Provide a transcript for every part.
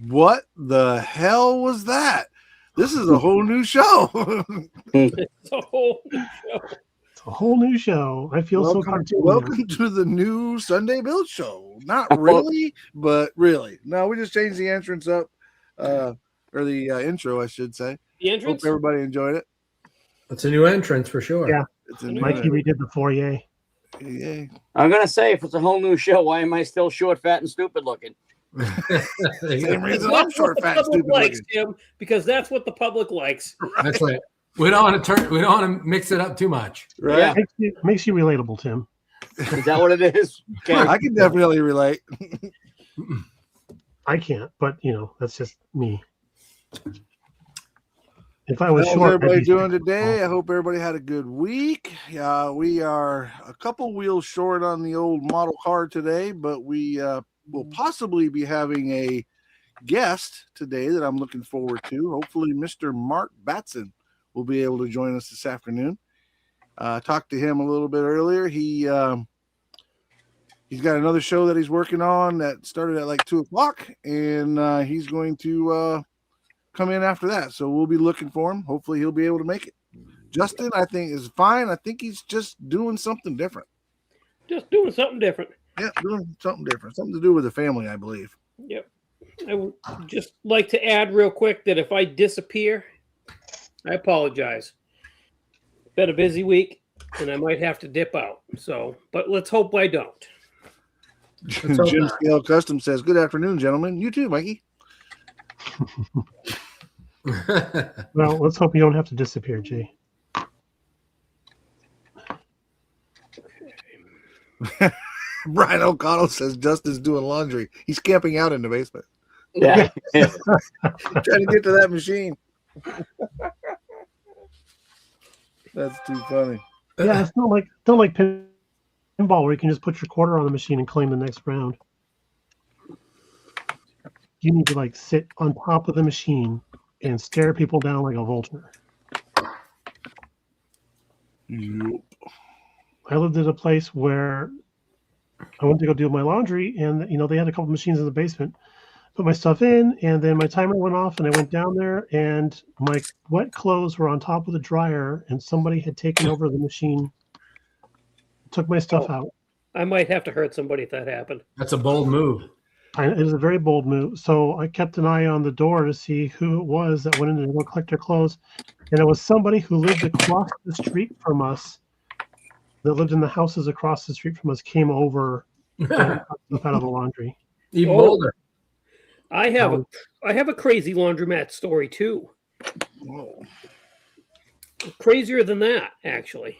What the hell was that? This is a whole new show. It's a whole new show. It's a whole new show. I feel so cartoony. Welcome to the new Sunday Build Show. Not really, but really. No, we just changed the entrance up, or the intro, I should say. The entrance? Hope everybody enjoyed it. It's a new entrance for sure. Yeah. It's a new Mikey redid the foyer. Yeah. I'm gonna say, if it's a whole new show, why am I still short, fat, and stupid looking? Same reason I'm short, fat, and stupid likes, looking. Tim, because that's what the public likes. That's right. We don't want to mix it up too much. Right? Yeah. Makes you relatable, Tim. Is that what it is? Okay. I can definitely relate. I can't, but that's just me. If I was How's short, everybody I'd be doing short. today? I hope everybody had a good week. We are a couple wheels short on the old model car today, but we will possibly be having a guest today that I'm looking forward to. Hopefully, Mr. Mark Batson will be able to join us this afternoon. Talked to him a little bit earlier. He's got another show that he's working on that started at like 2:00, and he's going to come in after that. So we'll be looking for him. Hopefully he'll be able to make it. Justin, I think, is fine. I think he's just doing something different. Just doing something different. Yeah, doing something different. Something to do with the family, I believe. Yep. I would just like to add real quick that if I disappear, I apologize. Been a busy week, and I might have to dip out. So, but let's hope I don't. Jim Scale Custom says, "Good afternoon, gentlemen. You too, Mikey." Well, let's hope you don't have to disappear, Jay. Brian O'Connell says Justin's doing laundry. He's camping out in the basement. Yeah. Trying to get to that machine. That's too funny. Yeah, it's not like pinball where you can just put your quarter on the machine and claim the next round. You need to sit on top of the machine and stare people down like a vulture. Yep. I lived at a place where I went to go do my laundry, and they had a couple machines in the basement. Put my stuff in, and then my timer went off, and I went down there, and my wet clothes were on top of the dryer, and somebody had taken over the machine, took my stuff out. I might have to hurt somebody if that happened. That's a bold move. It was a very bold move. So I kept an eye on the door to see who it was that went in to go collect their clothes, and it was somebody who lived across the street from us. That lived in the houses across the street from us, came over and got stuff out of the laundry. Even Oh. bolder. I have a crazy laundromat story too. Whoa. Crazier than that, actually.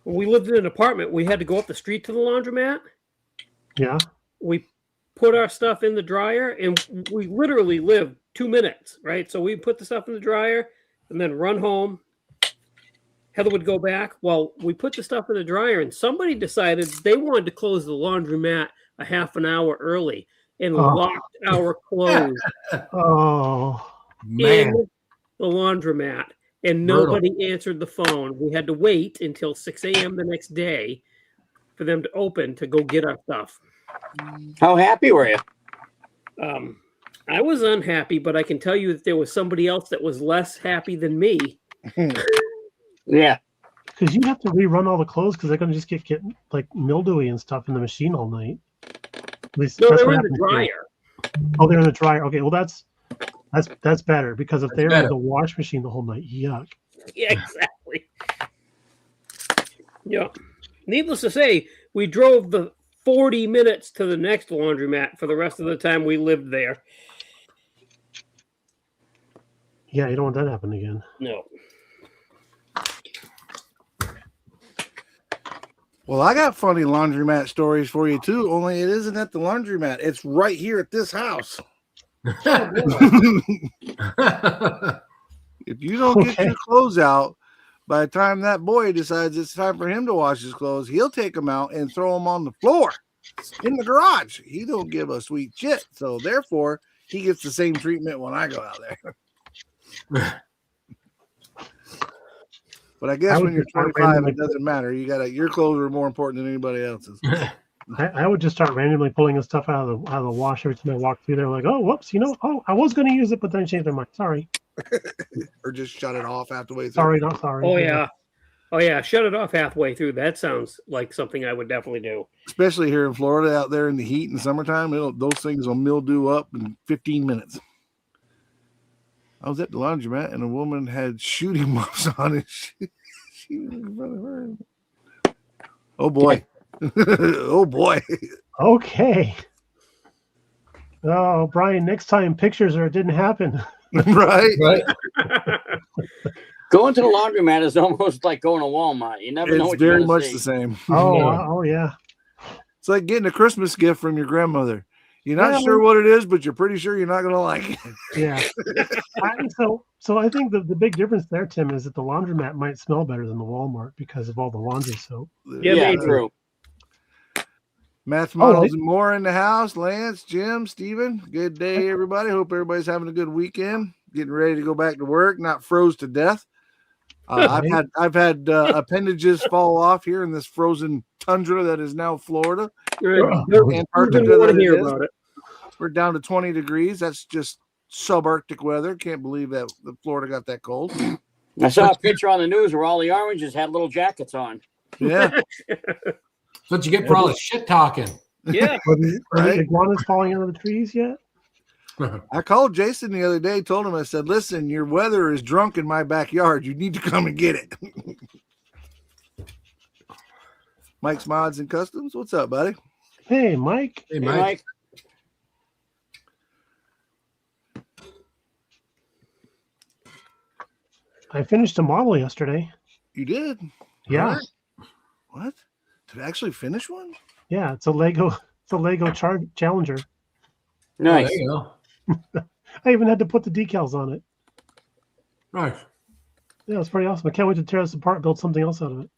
When we lived in an apartment, we had to go up the street to the laundromat. Yeah. We put our stuff in the dryer, and we literally lived 2 minutes, right? So we put the stuff in the dryer and then run home. Heather would go back. Well, we put the stuff in the dryer, and somebody decided they wanted to close the laundromat a half an hour early and locked our clothes Oh, Man. in the laundromat, and nobody answered the phone. We had to wait until 6 a.m. the next day for them to open to go get our stuff. How happy were you? I was unhappy, but I can tell you that there was somebody else that was less happy than me. Yeah. because you have to rerun all the clothes because they're going to just get mildewy and stuff in the machine all night. At least No, that's they were what in the happens here. dryer. Oh, they're in the dryer. Okay, well that's better because if they're in better. the wash machine the whole night, yuck. Yeah, exactly. Yeah. Needless to say, we drove the 40 minutes to the next laundromat for the rest of the time we lived there. Yeah, you don't want that to happen again. No. Well, I got funny laundromat stories for you too, only it isn't at the laundromat. It's right here at this house. If you don't get your clothes out by the time that boy decides it's time for him to wash his clothes, he'll take them out and throw them on the floor in the garage. He don't give a sweet shit. So therefore, he gets the same treatment when I go out there. But I guess when you're 25, it doesn't matter. Your clothes are more important than anybody else's. I would just start randomly pulling the stuff out of the wash every time I walk through there. Like, oh, whoops, I was going to use it, but then I changed my mind. Sorry, Or just shut it off halfway through. sorry, not sorry. Oh yeah. Oh yeah. Shut it off halfway through. That sounds like something I would definitely do. Especially here in Florida, out there in the heat in the summertime, those things will mildew up in 15 minutes. I was at the laundromat and a woman had shooting muffs on it. She was in front of her. Oh boy. Oh boy. Okay. Oh, Brian, next time pictures or it didn't happen. Right? Right. Going to the laundromat is almost like going to Walmart. You never know It's what you're very gonna much see. the same. Oh, Yeah. wow. Oh, yeah. It's like getting a Christmas gift from your grandmother. You're not Yeah, sure what it is, but you're pretty sure you're not going to like it. Yeah. So I think the big difference there, Tim, is that the laundromat might smell better than the Walmart because of all the laundry soap. Yeah, Yeah, maybe. true. Math Oh, models and more in the house. Lance, Jim, Steven. Good day, everybody. Hope everybody's having a good weekend. Getting ready to go back to work, not froze to death. I've had appendages fall off here in this frozen tundra that is now Florida. Antarctica. want that to it hear is. about it. We're down to 20 degrees. That's just subarctic weather. Can't believe that Florida got that cold. I saw a picture on the news where all the oranges had little jackets on. Yeah. That's what you get for all the shit talking. Yeah. Are the Right. iguanas falling out of the trees yet? I called Jason the other day, told him, I said, listen, your weather is drunk in my backyard. You need to come and get it. Mike's Mods and Customs. What's up, buddy? Hey, Mike. Hey, Hey, Mike. Mike. I finished a model yesterday. You did? Yeah. All right. What? Did I actually finish one? Yeah. It's a Lego Challenger. Oh, Nice. there you go. I even had to put the decals on it. Nice. Yeah, it's pretty awesome. I can't wait to tear this apart and build something else out of it.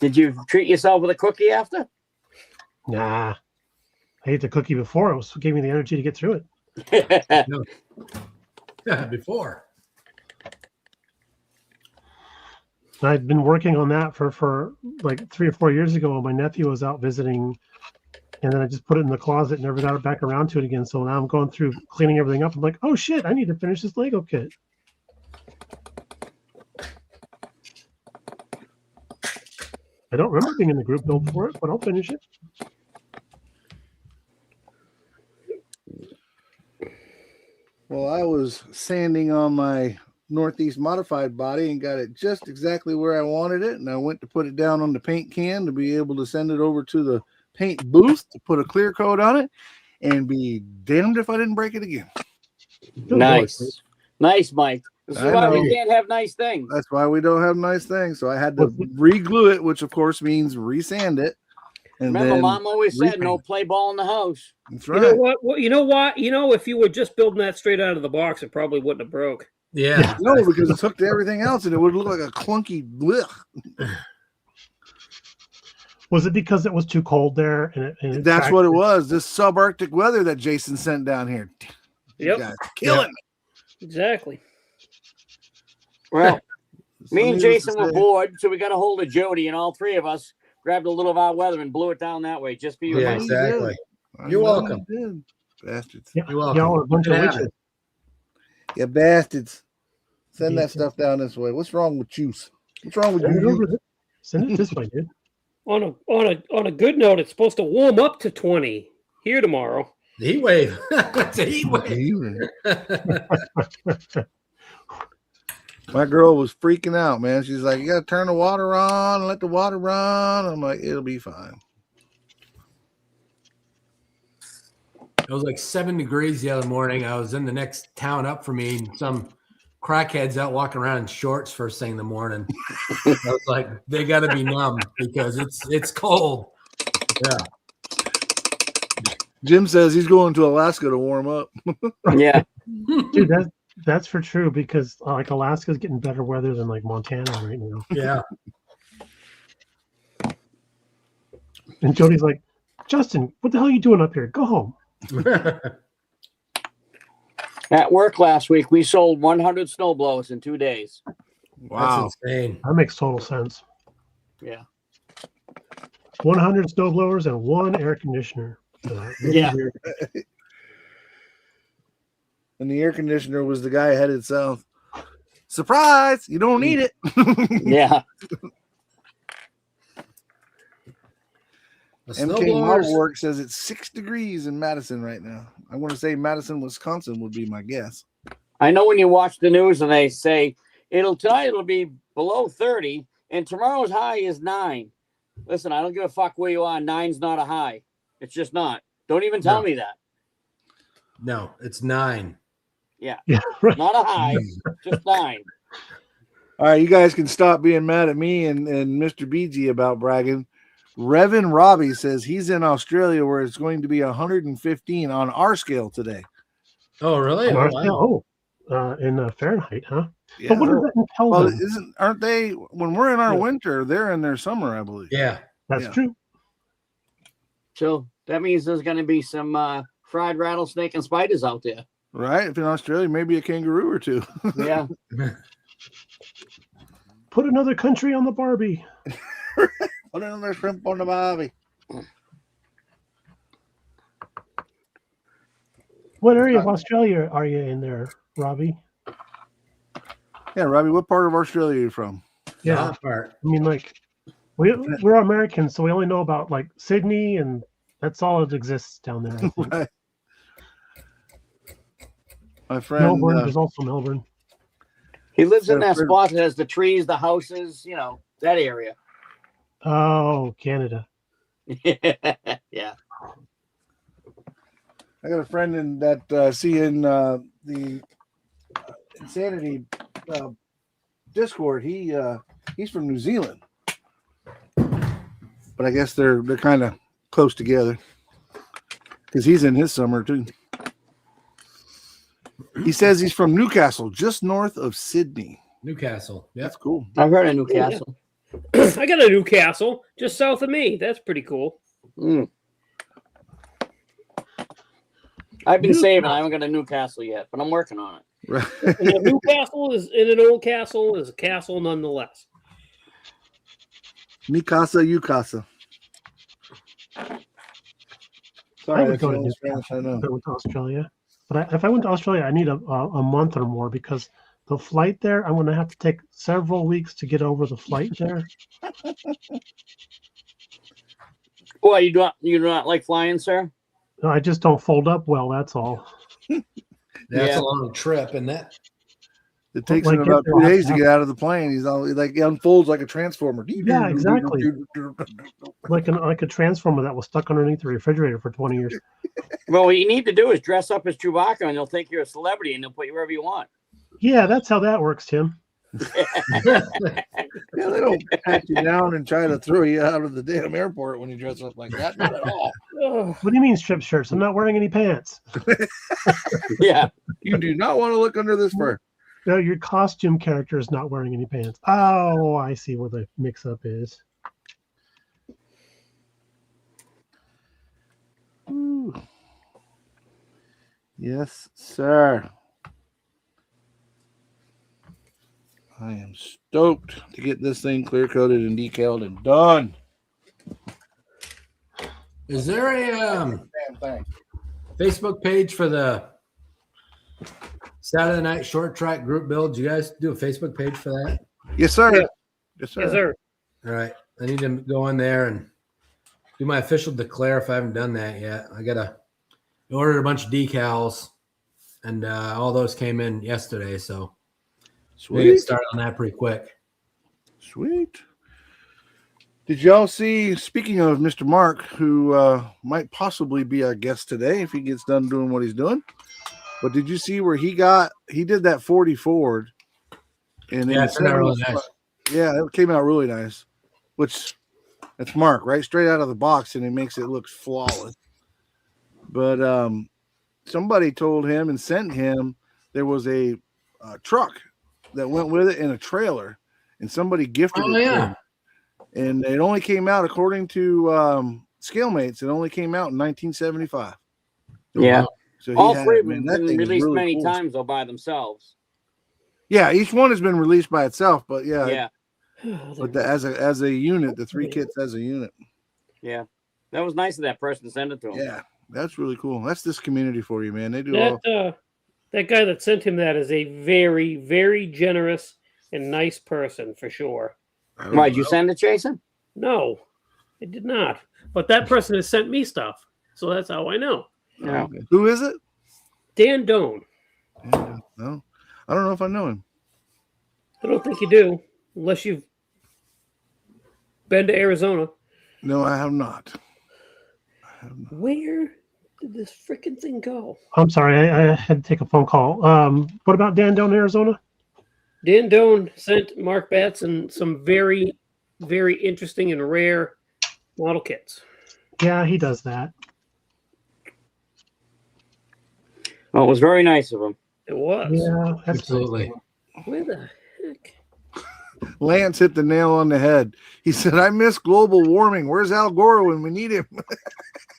Did you treat yourself with a cookie after? Nah. I ate the cookie before. It gave me the energy to get through it. Yeah, before. I'd been working on that for like 3 or 4 years ago when my nephew was out visiting, and then I just put it in the closet and never got it back around to it again. So now I'm going through cleaning everything up. I'm like, oh shit, I need to finish this Lego kit. I don't remember being in the group build for it, but I'll finish it. Well, I was sanding on my Northeast modified body and got it just exactly where I wanted it. And I went to put it down on the paint can to be able to send it over to the paint booth to put a clear coat on it, and be damned if I didn't break it again. Good Nice. Lord. Nice, Mike. This is I why know. we can't have nice things. That's why we don't have nice things. So I had to re-glue it, which of course means resand it. And Remember, then Mom always said repaint. no play ball in the house. That's You know right. what? Well, you know what? You know, if you were just building that straight out of the box, it probably wouldn't have broke. Yeah. No, because it's hooked to everything else, and it would look like a clunky blech. Was it because it was too cold there? And it That's cracked what it was. This subarctic weather that Jason sent down here. You Yep. guys killing Exactly. Well, me. me and Needless Jason to were say. bored, so we got a hold of Jody, and all three of us grabbed a little of our weather and blew it down that way just for you. Yeah, Mike. exactly. I You're know welcome. you did. Bastards. Yeah, You're welcome. y'all are a bunch of Good witches. habit. You bastards. Send Yeah. that stuff down this way. What's wrong with you? What's wrong with Send it you? over Send it this way, dude. On a good note, it's supposed to warm up to 20 here tomorrow. The heat wave. It's a heat wave. My girl was freaking out, man. She's like, you got to turn the water on and let the water run. I'm like, it'll be fine. It was like 7 degrees the other morning. I was in the next town up from me, and some crackheads out walking around in shorts first thing in the morning. I was like, they got to be numb because it's cold. Yeah. Jim says he's going to Alaska to warm up. Yeah. Dude, that's for true because like Alaska's getting better weather than like Montana right now. Yeah. And Jody's like, Justin, what the hell are you doing up here? Go home. At work last week, we sold 100 snowblowers in 2 days. Wow. That's insane. That makes total sense. Yeah. 100 snow blowers and 1 air conditioner. Yeah. And the air conditioner was the guy headed south. Surprise! You don't need it. Yeah. The MK snowblowers. Model Work says it's 6 degrees in Madison right now. I want to say Madison, Wisconsin would be my guess. I know when you watch the news and they say tonight it'll be below 30 and tomorrow's high is 9. Listen, I don't give a fuck where you are. 9's not a high. It's just not. Don't even tell me that. No, it's 9. Yeah, right. Not a high, just 9. All right, you guys can stop being mad at me and Mr. BG about bragging. Revin Robbie says he's in Australia where it's going to be 115 on our scale today. Oh, really? On Oh, our wow. scale, in Fahrenheit, huh? Yeah. But what does that in Well, Kelvin? aren't they when we're in our Yeah. winter, they're in their summer, I believe. Yeah. That's yeah. true. So that means there's going to be some fried rattlesnake and spiders out there. Right? If in Australia, maybe a kangaroo or two. Yeah. Put another country on the Barbie. Put another shrimp on the bobby. What area of Australia are you in there, Robbie? Yeah, Robbie, what part of Australia are you from? Yeah, That part. I mean, like, we're Americans, so we only know about like Sydney, and that's all that exists down there. I think. Right. My friend, Melbourne, there's also Melbourne. He lives in Yeah, that sure. spot that has the trees, the houses, that area. Oh, Canada. Yeah. I got a friend in that seeing the Insanity Discord. He's from New Zealand, but I guess they're kind of close together because he's in his summer too. He says he's from Newcastle, just north of Sydney. Newcastle. Yep. That's cool. I've heard of Newcastle. I got a Newcastle just south of me. That's pretty cool. Mm. I've been saving. I haven't got a Newcastle yet, but I'm working on it. Right. And a Newcastle is in an old castle is a castle nonetheless. Mi casa, you casa. I Sorry, would that's go the to only Newcastle Spanish I know. if I went to Australia. But if I went to Australia, I need a month or more because the flight there, I'm going to have to take several weeks to get over the flight there. Well, you do not like flying, sir? I just don't fold up well. That's all. That's Yeah. a long trip, and that. It takes Like, him get about there, 2 I'll days to have- get out of the plane. He's all like he unfolds like a transformer. Yeah, exactly. Like a transformer that was stuck underneath the refrigerator for 20 years. Well, what you need to do is dress up as Chewbacca, and they'll think you're a celebrity, and they'll put you wherever you want. Yeah, that's how that works, Tim. Yeah, they don't pat you down and try to throw you out of the damn airport when you dress up like that. Not at all. Ugh. What do you mean strip shirts? I'm not wearing any pants. Yeah. You do not want to look under this fur. No, your costume character is not wearing any pants. Oh, I see where the mix-up is. Ooh. Yes, sir. I am stoked to get this thing clear coated and decaled and done. Is there a Damn thing. Facebook page for the Saturday Night Short Track Group Build? Do you guys do a Facebook page for that? Yes, sir. Yeah. Yes, sir. Yes, sir. All right. I need to go in there and do my official declare if I haven't done that yet. I ordered a bunch of decals, and all those came in yesterday, so we get Sweet. started on that pretty quick. Sweet. Did y'all see, speaking of Mr. Mark, who might possibly be our guest today if he gets done doing what he's doing, but did you see where he did that 40 Ford? And Yeah, it it turned out said- really nice. Yeah, it came out really nice, which that's Mark, right? Straight out of the box, and it makes it look flawless. But somebody told him and sent him there was a truck that went with it in a trailer, and somebody gifted Oh, it to yeah. him. And it only came out, according to Scalemates, it only came out in 1975. Yeah. So he All had three it, have man. been That thing is released really many cool. times, though, by themselves. Yeah, each one has been released by itself, but Yeah. but as a unit, the three kits as a unit. Yeah, that was nice of that person to send it to him. Yeah, that's really cool. That's this community for you, man. They do all. That guy that sent him that is a very, very generous and nice person for sure. Why did you send it, Jason? No, I did not. But that person has sent me stuff, so that's how I know. Yeah. Okay. Who is it? Dan Doan. Yeah, no, I don't know if I know him. I don't think you do, unless you've been to Arizona. No, I have not. Where did this freaking thing go? I'm sorry, I had to take a phone call. What about Dan down in Arizona? Dan Doan sent Mark Batson some very, very interesting and rare model kits. Yeah, he does that. Well, it was very nice of him. It was. Yeah, that's Absolutely. Where the heck? Lance hit the nail on the head. He said, I miss global warming. Where's Al Gore when we need him?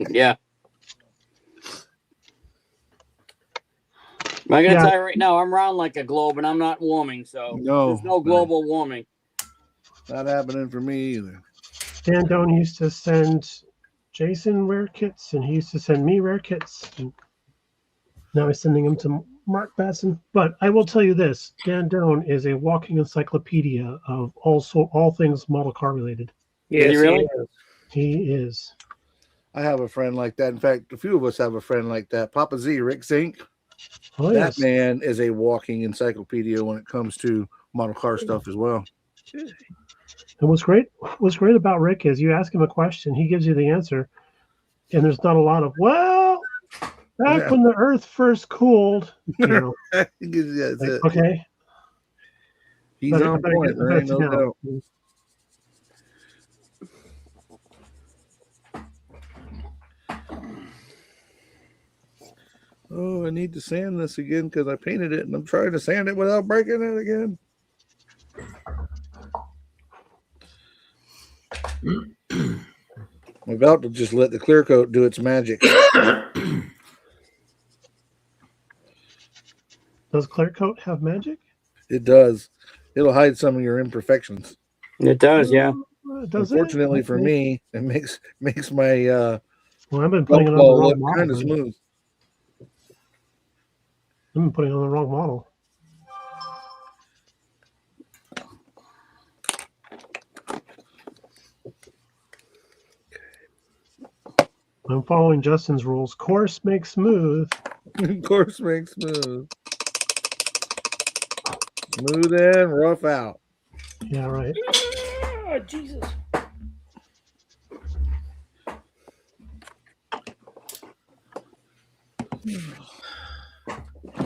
Yeah. I'm gonna tell you right now, I'm round like a globe, and I'm not warming, so there's no global warming. Not happening for me either. Dan Doan used to send Jason rare kits, and he used to send me rare kits. And now he's sending them to Mark Batson. But I will tell you this: Dan Doan is a walking encyclopedia of all things model car related. Yes, he really? is. He is. I have a friend like that. In fact, a few of us have a friend like that. Papa Z, Rick Zink. Oh, That yes. man is a walking encyclopedia when it comes to model car stuff as well. And what's great about Rick is you ask him a question, he gives you the answer, and there's not a lot of back when the Earth first cooled. You know, Yeah, that's it. okay, He's better- on better point. get the There ain't best no now. doubt. Oh, I need to sand this again because I painted it and I'm trying to sand it without breaking it again. I'm about to just let the clear coat do its magic. Does clear coat have magic? It does. It'll hide some of your imperfections. It does, yeah. Does Unfortunately it? for me, it makes my Well, I've been golf putting it on the ball wrong look model. kind of then. smooth. I've been putting it on the wrong model. I'm following Justin's rules. Course makes smooth. Of course, makes smooth. Smooth in, rough out. Yeah, right. Ah, Jesus.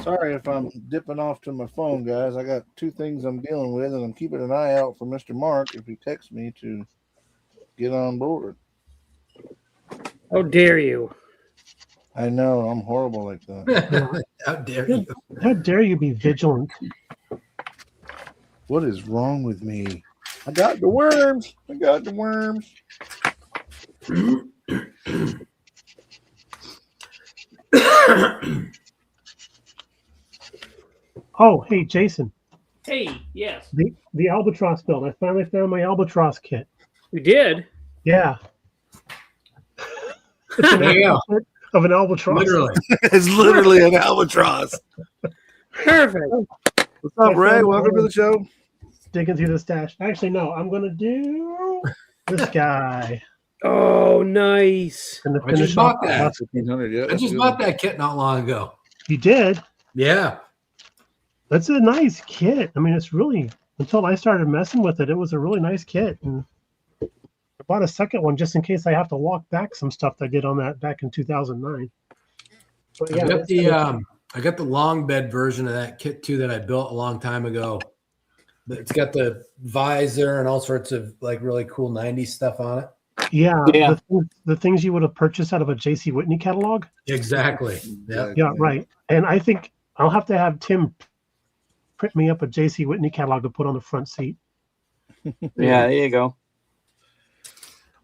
Sorry if I'm dipping off to my phone, guys. I got two things I'm dealing with, and I'm keeping an eye out for Mr. Mark if he texts me to get on board. How dare you? I know I'm horrible like that. How dare you? How dare you be vigilant? What is wrong with me? I got the worms. I got the worms. Oh, hey, Jason. Hey, yes. The albatross build. I finally found my albatross kit. You did? Yeah. It's an There you go. outfit of an albatross. Literally. It's literally an albatross. Perfect. What's up, Ray? Welcome to the show. Digging through the stash. Actually, no, I'm gonna do this guy. Oh, nice. And the I just finish bought off. that. 1500. Yeah, I just bought that kit not long ago. You did. Yeah. That's a nice kit. I mean, it's really, until I started messing with it, it was a really nice kit. And I bought a second one just in case I have to walk back some stuff that I did on that back in 2009. But yeah, I got the long bed version of that kit too that I built a long time ago. It's got the visor and all sorts of like really cool 90s stuff on it. yeah, Yeah. The things you would have purchased out of a JC Whitney catalog. Exactly. Yeah. Yeah, right. And I think I'll have to have Tim print me up a JC Whitney catalog to put on the front seat. Yeah, there you go.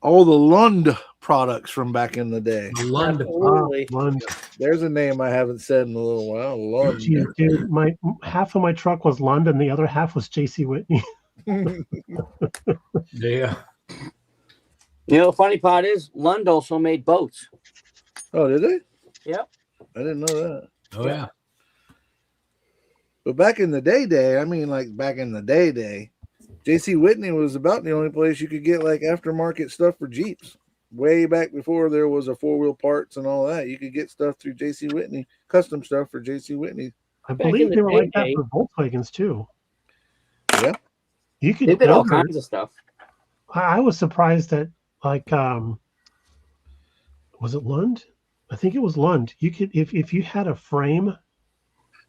All the Lund products from back in the day. London. Absolutely. Lund. There's a name I haven't said in a little while. Lund. Geez, dude, my half of my truck was Lund and the other half was JC Whitney. Yeah. You know, the funny part is Lund also made boats. Oh, did they? Yep. I didn't know that. Oh yeah. But back in the day, I mean, like back in the day, J.C. Whitney was about the only place you could get like aftermarket stuff for Jeeps. Way back before there was a 4-wheel parts and all that, you could get stuff through J.C. Whitney, custom stuff for J.C. Whitney. I Back in believe the they were like that day. for Volkswagens too. Yeah. You could They did all order. kinds of stuff. I was surprised that like was it Lund? I think it was Lund. You could if you had a frame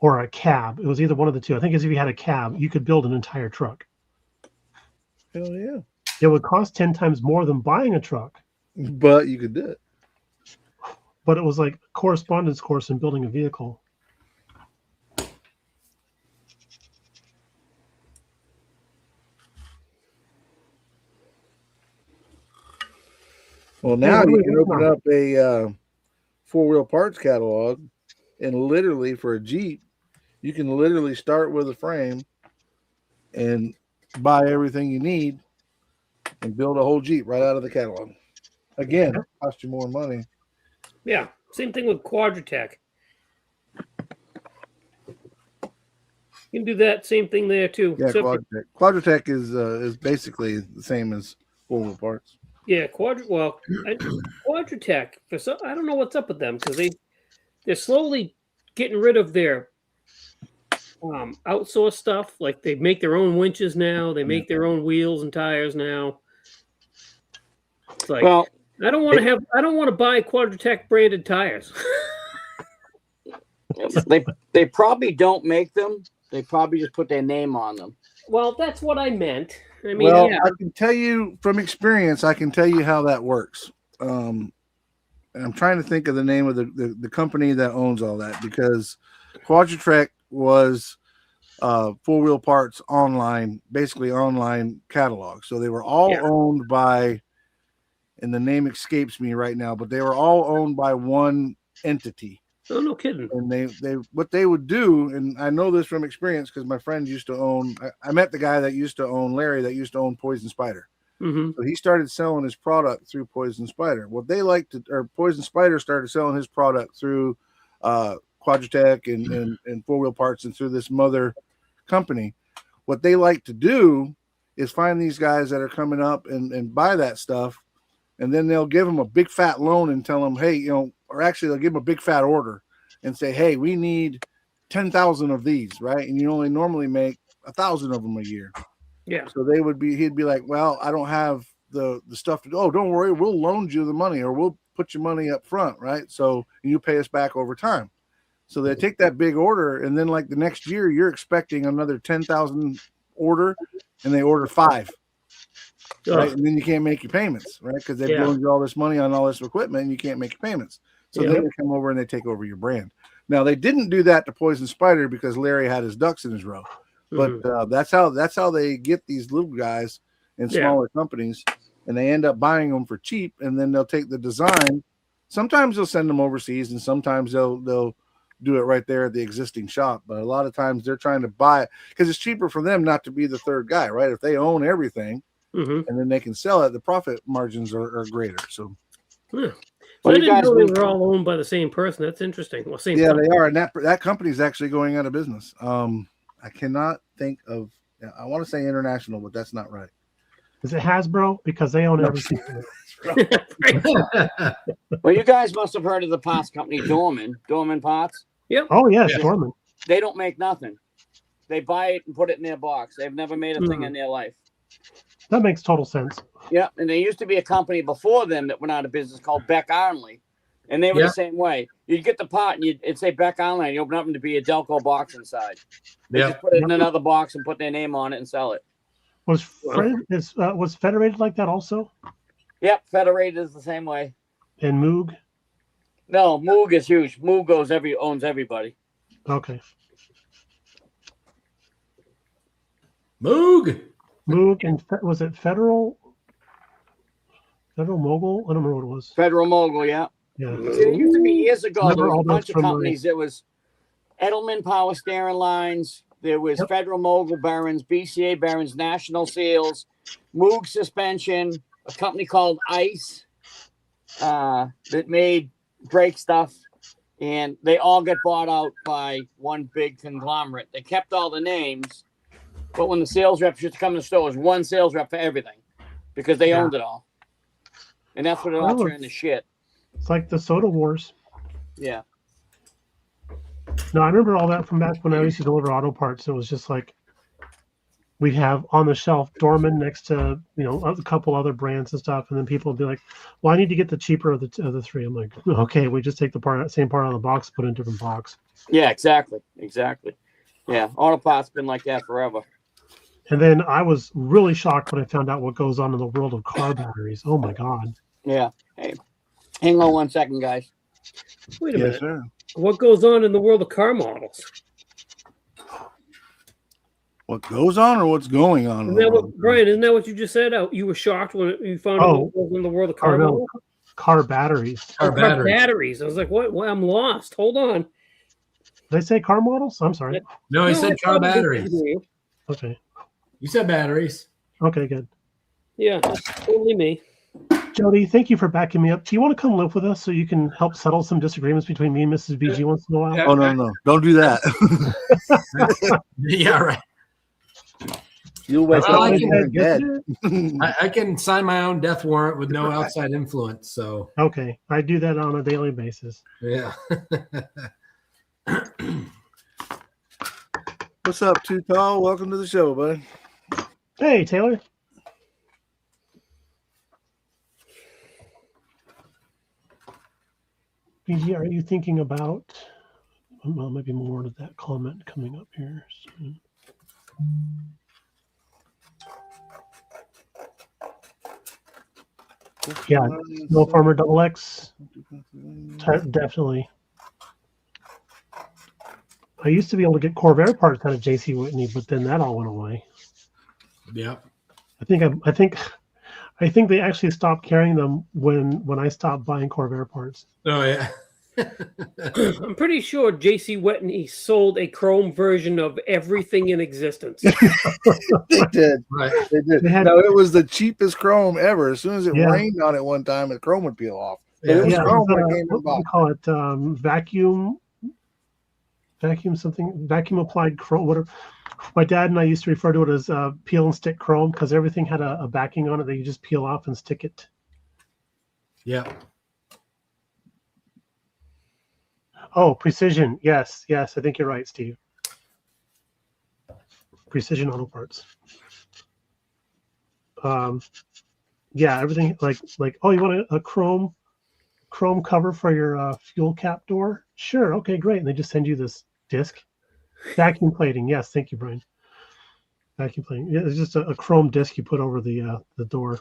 or a cab, it was either one of the two. I think it's if you had a cab, you could build an entire truck. Hell yeah. It would cost 10 times more than buying a truck, But you could do it. but it was like a correspondence course in building a vehicle. Well, now what do you we can do open now? up a 4-wheel parts catalog, and literally for a Jeep, you can literally start with a frame and buy everything you need and build a whole Jeep right out of the catalog. Again, cost you more money. Yeah. Same thing with Quadratech. You can do that same thing there too. Yeah, Except- Quadratech. Quadratech is basically the same as 4-wheel parts. yeah, Quadratech. For some, I don't know what's up with them because they're slowly getting rid of their outsourced stuff. Like they make their own winches now. They make their own wheels and tires now. It's like Well, I don't want to buy Quadratech branded tires. they probably don't make them. They probably just put their name on them. Well, that's what I meant. I mean, Well, yeah. I can tell you from experience, I can tell you how that works. And I'm trying to think of the name of the company that owns all that, because Quadratech was 4-wheel parts online, basically online catalog. So they were all owned by, and the name escapes me right now, but they were all owned by one entity. Oh, no kidding. And they what they would do, and I know this from experience because my friend used to own. I met the guy that used to own Larry, that used to own Poison Spider. Mm-hmm. So he started selling his product through Poison Spider. What they like to, or Poison Spider started selling his product through Quadratech and 4-wheel parts and through this mother company. What they like to do is find these guys that are coming up and buy that stuff, and then they'll give them a big fat loan and tell them, hey, or actually they'll give them a big fat order and say, hey, we need 10,000 of these, right? And you only normally make 1,000 of them a year. Yeah. So he'd be like, well, I don't have the stuff to do. Oh, don't worry, we'll loan you the money, or we'll put your money up front, right? So you pay us back over time. So they take that big order, and then like the next year, you're expecting another 10,000 order, and they order 5. Right? And then you can't make your payments, right? Because they've loaned you all this money on all this equipment, and you can't make your payments. So then they come over and they take over your brand. Now they didn't do that to Poison Spider because Larry had his ducks in his row, but that's how they get these little guys in smaller companies, and they end up buying them for cheap, and then they'll take the design. Sometimes they'll send them overseas, and sometimes they'll do it right there at the existing shop. But a lot of times they're trying to buy it because it's cheaper for them not to be the third guy, right? If they own everything. And then they can sell it, the profit margins are greater. So, So I didn't know they were all owned by the same person. That's interesting. Well, same. Yeah, they are, and that company is actually going out of business. I cannot think of. I want to say International, but that's not right. Is it Hasbro? Because they own everything. Well, you guys must have heard of the parts company Dorman Parts. Yep. Oh yes, Dorman. They don't make nothing. They buy it and put it in their box. They've never made a thing in their life. That makes total sense. Yeah, and there used to be a company before them that went out of business called Beck Ironley, and they were the same way. You'd get the part and it'd say Beck Ironley, and you open up and to be a Delco box inside. They just put it in another box and put their name on it and sell it. Was Federated like that also? Yep, Federated is the same way. And Moog? No, Moog is huge. Moog owns everybody. Okay. Moog and was it Federal Mogul? I don't remember what it was. Federal Mogul, yeah. Yeah. See, it used to be years ago. There was a bunch of from companies. There was Edelman Power Steering Lines. There was Federal Mogul Barons, BCA Barons, National Seals, Moog Suspension, a company called ICE that made brake stuff, and they all got bought out by one big conglomerate. They kept all the names, but when the sales reps used to come to the store, it was one sales rep for everything because they owned it all. And that's what it all turned to shit. It's like the soda wars. Yeah. No, I remember all that from back when I used to deliver auto parts. It was just like we'd have on the shelf Dorman next to a couple other brands and stuff, and then people would be like, "Well, I need to get the cheaper of the three." I'm like, "Okay, we just take the same part out of the box, put it in a different box." Yeah, exactly. Yeah, auto parts been like that forever. And then I was really shocked when I found out what goes on in the world of car batteries. Oh my god! Yeah. Hey, hang on 1 second, guys. Wait a Yes, minute. sir. What goes on in the world of car models? What goes on or what's going on? Isn't that what, Brian? Isn't that what you just said? You were shocked when you found out what goes in the world of car models? Car batteries. Car Batteries. I was like, what? Well, I'm lost. Hold on. Did I say car models? I'm sorry. No, he said car batteries. Okay. You said batteries. Okay, good. Yeah, that's totally me. Jody, thank you for backing me up. Do you want to come live with us so you can help settle some disagreements between me and Mrs. BG once in a while? Oh no, don't do that. Yeah, right. You'll wake Well, up I in your bed. I can sign my own death warrant with no outside influence. So Okay, I do that on a daily basis. yeah. What's up, Too Tall? Welcome to the show, buddy. Hey, Taylor. BG, are you thinking about? Well, maybe more to that comment coming up here soon. Yeah, No Farmer Double X. Definitely. I used to be able to get Corvair parts out of JC Whitney, but then that all went away. Yep. I think they actually stopped carrying them when I stopped buying Corvair parts. Oh yeah. I'm pretty sure JC Whitney sold a chrome version of everything in existence. They did. Right. They did. They had- No, it was the cheapest chrome ever. As soon as it Yeah. rained on it one time, the chrome would peel off. But Yeah. it was Yeah, chrome when it what came in the do we box. call it? Vacuum applied chrome. Whatever. My dad and I used to refer to it as peel and stick chrome because everything had a backing on it that you just peel off and stick it. Yep. Oh, Precision. Yes. I think you're right, Steve. Precision Auto Parts. Yeah, everything like oh, you want a chrome cover for your fuel cap door? Sure. Okay, great. And they just send you this disc. Vacuum plating. Yes, thank you, Brian. Vacuum plating. Yeah, it's just a chrome disc you put over the door.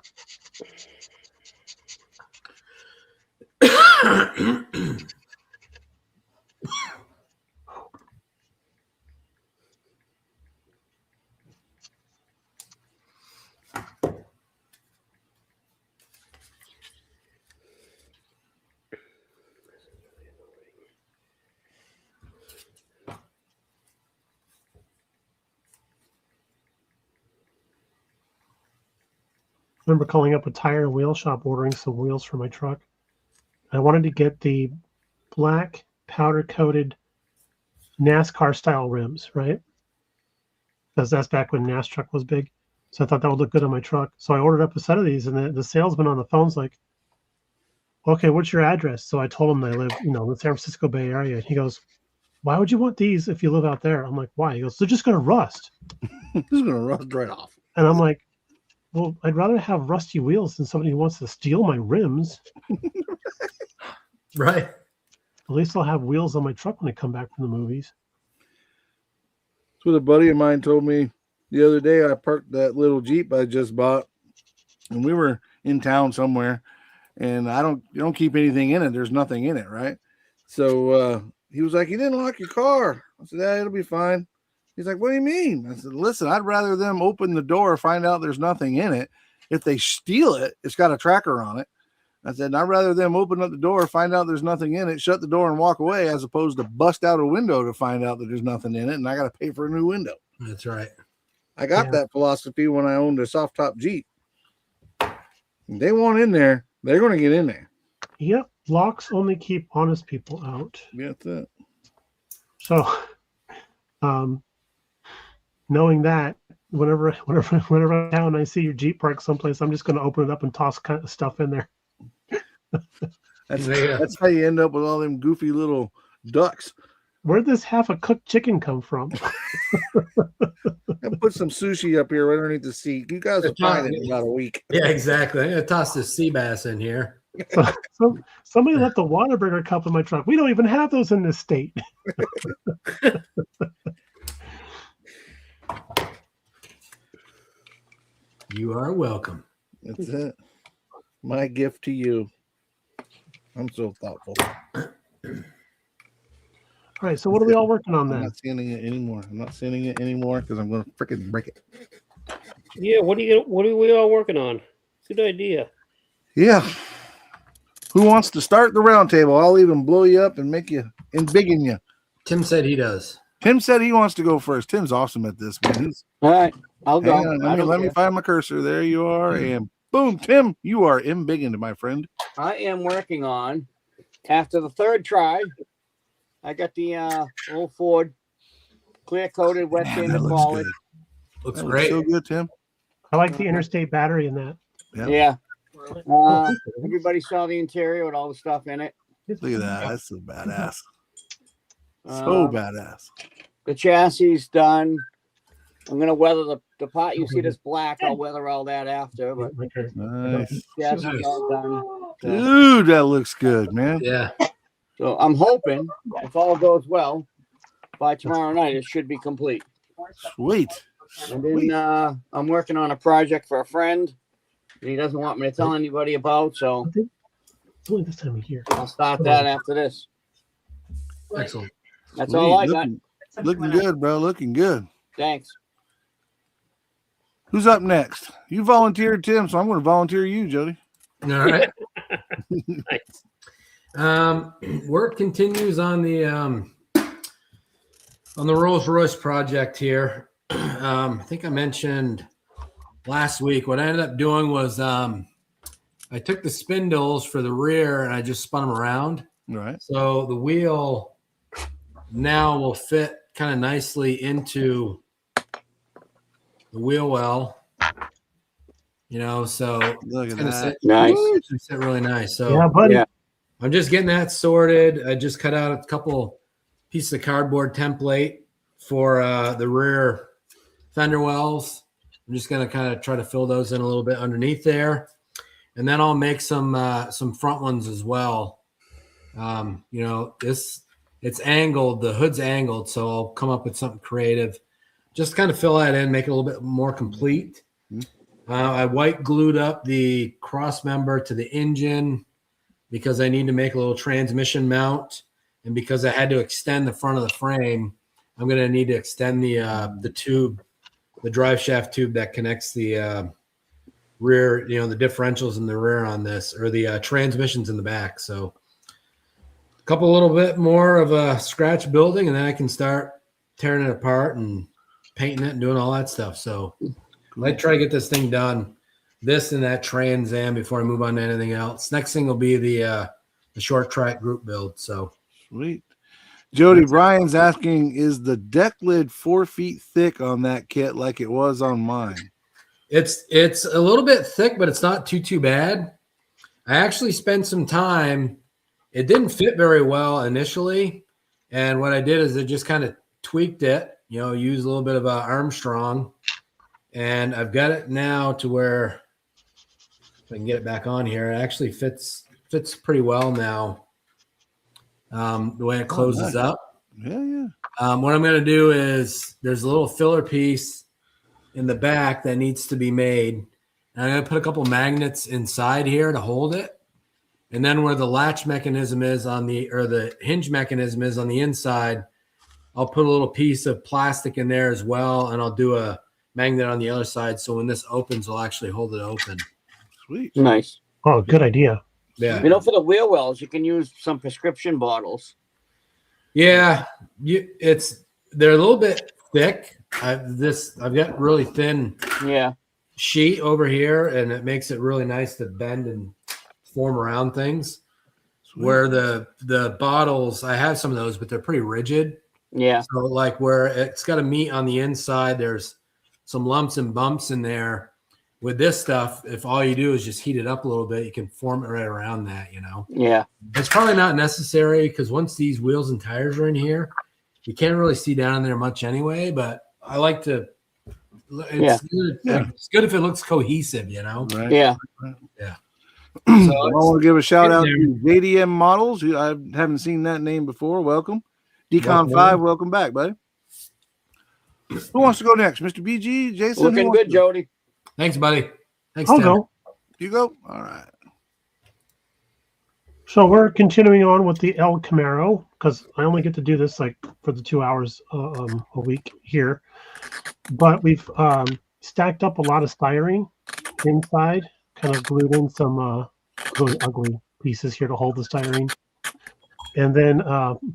I remember calling up a tire and wheel shop ordering some wheels for my truck. I wanted to get the black powder coated NASCAR style rims, right? Because that's back when NAS truck was big. So I thought that would look good on my truck. So I ordered up a set of these, and the salesman on the phone's like, "Okay, what's your address?" So I told him that I live, in the San Francisco Bay Area. And he goes, "Why would you want these if you live out there?" I'm like, "Why?" He goes, "They're just gonna rust." This is gonna rust right off. And I'm like, well, I'd rather have rusty wheels than somebody who wants to steal my rims. Right. At least I'll have wheels on my truck when I come back from the movies. That's what a buddy of mine told me the other day. I parked that little Jeep I just bought, and we were in town somewhere, and you don't keep anything in it. There's nothing in it, right? So he was like, "You didn't lock your car." I said, "Yeah, it'll be fine." He's like, "What do you mean?" I said, "Listen, I'd rather them open the door, find out there's nothing in it. If they steal it, it's got a tracker on it." I said, "I'd rather them open up the door, find out there's nothing in it, shut the door and walk away, as opposed to bust out a window to find out that there's nothing in it, and I got to pay for a new window." That's right. I got Yeah. that philosophy when I owned a soft top Jeep. If they want in there, they're going to get in there. Yep. Locks only keep honest people out. Yeah, that's it. So, knowing that, whenever I'm down and I see your Jeep parked someplace, I'm just going to open it up and toss kind of stuff in there. That's how you end up with all them goofy little ducks. Where'd this half a cooked chicken come from? I put some sushi up here right underneath the seat. You guys will find it in about a week. Yeah, exactly. I'm gonna toss this sea bass in here. So somebody left the Whataburger cup in my truck. We don't even have those in this state. You are welcome. That's it. My gift to you. I'm so thoughtful. All right. So what are we all working on I'm then? not sending it anymore. I'm not sending it anymore because I'm going to freaking break it. Yeah, what are we all working on? Good idea. Yeah. Who wants to start the round table? I'll even blow you up and make you embiggen you. Tim said he does. Tim said he wants to go first. Tim's awesome at this, man. He's, All right, I'll go. hang on, I don't let me care. find my cursor. There you are. And boom, Tim, you are embiggened, my friend. I am working on, after the third try, I got the old Ford clear coated wet Man, sand that and looks polish. good. Looks That looks great. so good, Tim. I like the interstate battery in that. Yeah. Everybody saw the interior with all the stuff in it. Look at that. That's so badass. Uh, So badass. The chassis done. I'm gonna weather the part you see that's black. I'll weather all that after, but Okay. Nice. chassis Nice. all done. So, Dude, that looks good, man. Yeah. so I'm hoping, if all goes well, by tomorrow night it should be complete. Sweet. And Sweet. then I'm working on a project for a friend that he doesn't want me to tell anybody about, so It's only this time of year. I'll start that after this. Excellent. That's Sweet. all I got. Looking good, bro. Looking good. Thanks. Who's up next? You volunteered, Tim, so I'm going to volunteer you, Jody. All right. Nice. Work continues on the Rolls Royce project here. I think I mentioned last week what I ended up doing was I took the spindles for the rear and I just spun them around. All right. So the wheel now will fit kind of nicely into the wheel well, so Look it's at gonna that. sit, Nice. it's gonna sit really nice. So Yeah, buddy. Yeah. I'm just getting that sorted. I just cut out a couple pieces of cardboard template for the rear fender wells. I'm just going to kind of try to fill those in a little bit underneath there. And then I'll make some front ones as well. It's angled, the hood's angled, so I'll come up with something creative. Just kind of fill that in, make it a little bit more complete. I white glued up the cross member to the engine because I need to make a little transmission mount, and because I had to extend the front of the frame, I'm going to need to extend the tube, the drive shaft tube that connects the rear, the differentials in the rear on this, or the transmissions in the back. So a couple little bit more of a scratch building, and then I can start tearing it apart and painting it and doing all that stuff. So I try to get this thing done, this and that Trans Am, before I move on to anything else. Next thing will be the short track group build. So Sweet. Jody, Brian's asking, is the deck lid 4 feet thick on that kit like it was on mine? it's a little bit thick, but it's not too bad. I actually spent some time. It didn't fit very well initially, and what I did is I just kind of tweaked it. Used a little bit of Armstrong, and I've got it now to where, if I can get it back on here, it actually fits pretty well now. The way it closes nice. up. Yeah. What I'm going to do is there's a little filler piece in the back that needs to be made. And I'm going to put a couple magnets inside here to hold it. And then where the latch mechanism is the hinge mechanism is on the inside, I'll put a little piece of plastic in there as well. And I'll do a magnet on the other side. So when this opens, it'll actually hold it open. Sweet. Nice. Oh, good idea. Yeah. For the wheel wells, you can use some prescription bottles. Yeah. They're a little bit thick. I've got really thin Yeah. sheet over here, and it makes it really nice to bend and form around things. Where the bottles, I have some of those, but they're pretty rigid. Yeah. So like where it's got a meat on the inside, there's some lumps and bumps in there. With this stuff, if all you do is just heat it up a little bit, you can form it right around that, you know. Yeah. It's probably not necessary because once these wheels and tires are in here, you can't really see down in there much anyway. But I like to. It's good. It's good if it looks cohesive, you know. Right. Yeah. So I want to give a shout out there. to JDM Models. I haven't seen that name before. Welcome. Decon 5, welcome back, buddy. Who wants to go next? Mr. BG, Jason? who Looking wants good, to- Jody. Thanks, buddy. Thanks, I'll Tim. go. You go? All right. So we're continuing on with the El Camaro because I only get to do this like for the 2 hours a week here. But we've stacked up a lot of styrene inside, kind of glued in some really ugly pieces here to hold the styrene. And then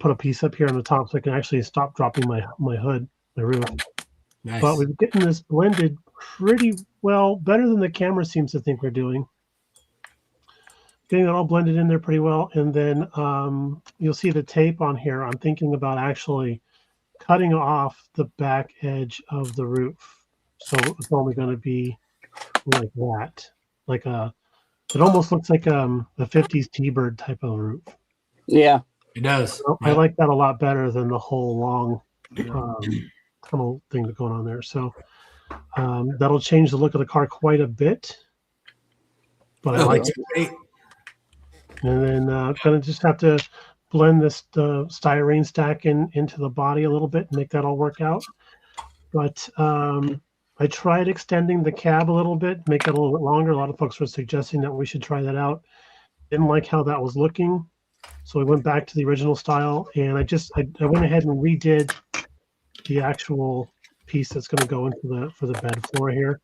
put a piece up here on the top so I can actually stop dropping my hood, my roof. Nice. But we're getting this blended pretty well, better than the camera seems to think we're doing. Getting it all blended in there pretty well. And then you'll see the tape on here. I'm thinking about actually cutting off the back edge of the roof. So it's only going to be like that. It almost looks like the 50s T-Bird type of roof. Yeah. It does. So I like that a lot better than the whole long tunnel thing going on there. So that'll change the look of the car quite a bit. But I like it. Great. And then gonna just have to blend this styrene stack into the body a little bit and make that all work out. But I tried extending the cab a little bit, make it a little bit longer. A lot of folks were suggesting that we should try that out. Didn't like how that was looking. So we went back to the original style, and I went ahead and redid the actual piece that's going to go into for the bed floor here,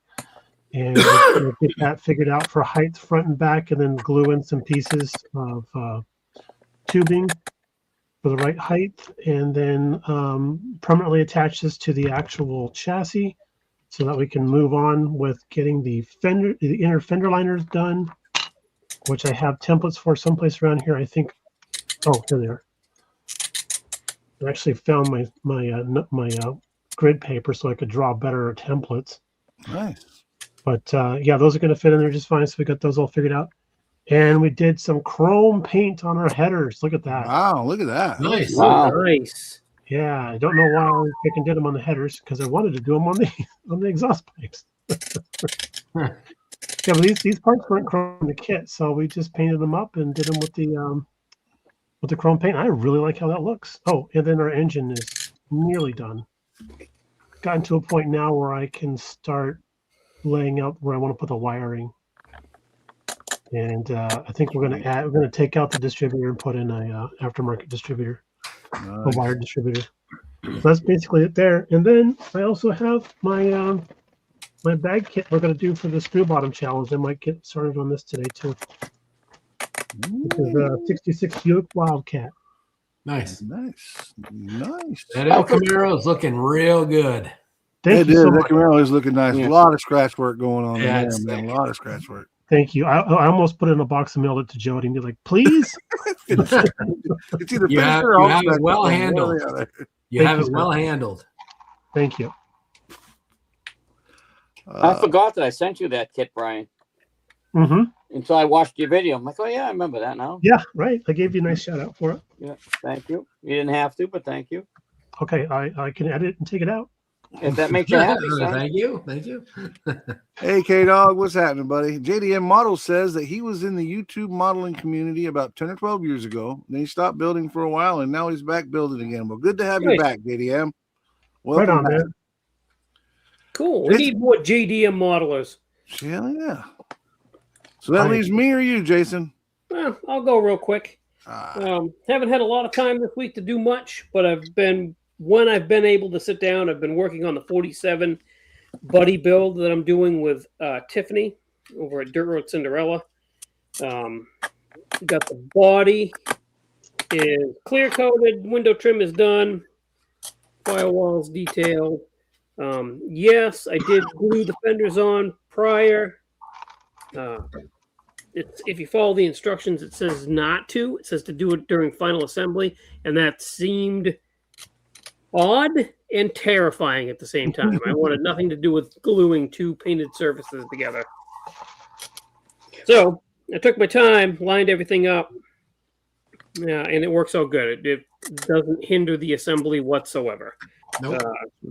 and we'll get that figured out for height front and back, and then glue in some pieces of tubing for the right height, and then permanently attach this to the actual chassis so that we can move on with getting the inner fender liners done, which I have templates for someplace around here. I think. Oh, here they are. I actually found my grid paper so I could draw better templates. Nice. But yeah, those are going to fit in there just fine. So we got those all figured out. And we did some chrome paint on our headers. Look at that. Wow, look at that. Nice. Wow. Nice. Yeah, I don't know why I freaking did them on the headers because I wanted to do them on the exhaust pipes. Yeah, but these parts weren't chrome in the kit, so we just painted them up and did them with the chrome paint. I really like how that looks. Oh, and then our engine is nearly done. Gotten to a point now where I can start laying out where I want to put the wiring. And I think we're going to take out the distributor and put in a aftermarket distributor, a wired distributor. So that's basically it there. And then I also have my my bag kit we're going to do for the screw bottom challenge. I might get started on this today too. This is a 66 Buick Wildcat. Nice. Nice. That El Camaro is looking real good. Thank It you is. so That much. Camaro is looking nice. Yeah. A lot of scratch work going on Yeah, in it's there, man. thick. A lot of scratch work. Thank you. I almost put it in a box and mailed it to Jody and be like, please. It's either You have- finished or you all have it scratch well work, one or handled. the other. You Thank have you, it sir. well handled. Thank you. I forgot that I sent you that kit, Brian, Mm-hmm. until I watched your video. I'm like, oh, yeah, I remember that now. Yeah, right. I gave you a nice shout out for it. Yeah. Thank you. You didn't have to, but thank you. Okay, I can edit and take it out. If that makes you happy, son. Thank you. Thank you. Hey, K-Dog, what's happening, buddy? JDM Model says that he was in the YouTube modeling community about 10 or 12 years ago. Then he stopped building for a while, and now he's back building again. Well, good to have you Nice. back, JDM. Right Welcome on, back. man. Cool. We need more JDM modelers. Hell yeah. So that Right. leaves me or you, Jason? Well, I'll go real quick. Haven't had a lot of time this week to do much, but when I've been able to sit down, I've been working on the 47 buddy build that I'm doing with Tiffany over at Dirt Road Cinderella. Got the body is clear coated, window trim is done, firewalls detailed. Yes, I did glue the fenders on prior. If you follow the instructions, it says not to. It says to do it during final assembly, and that seemed odd and terrifying at the same time. I wanted nothing to do with gluing two painted surfaces together. So I took my time, lined everything up, and it works out good. It doesn't hinder the assembly whatsoever. Nope.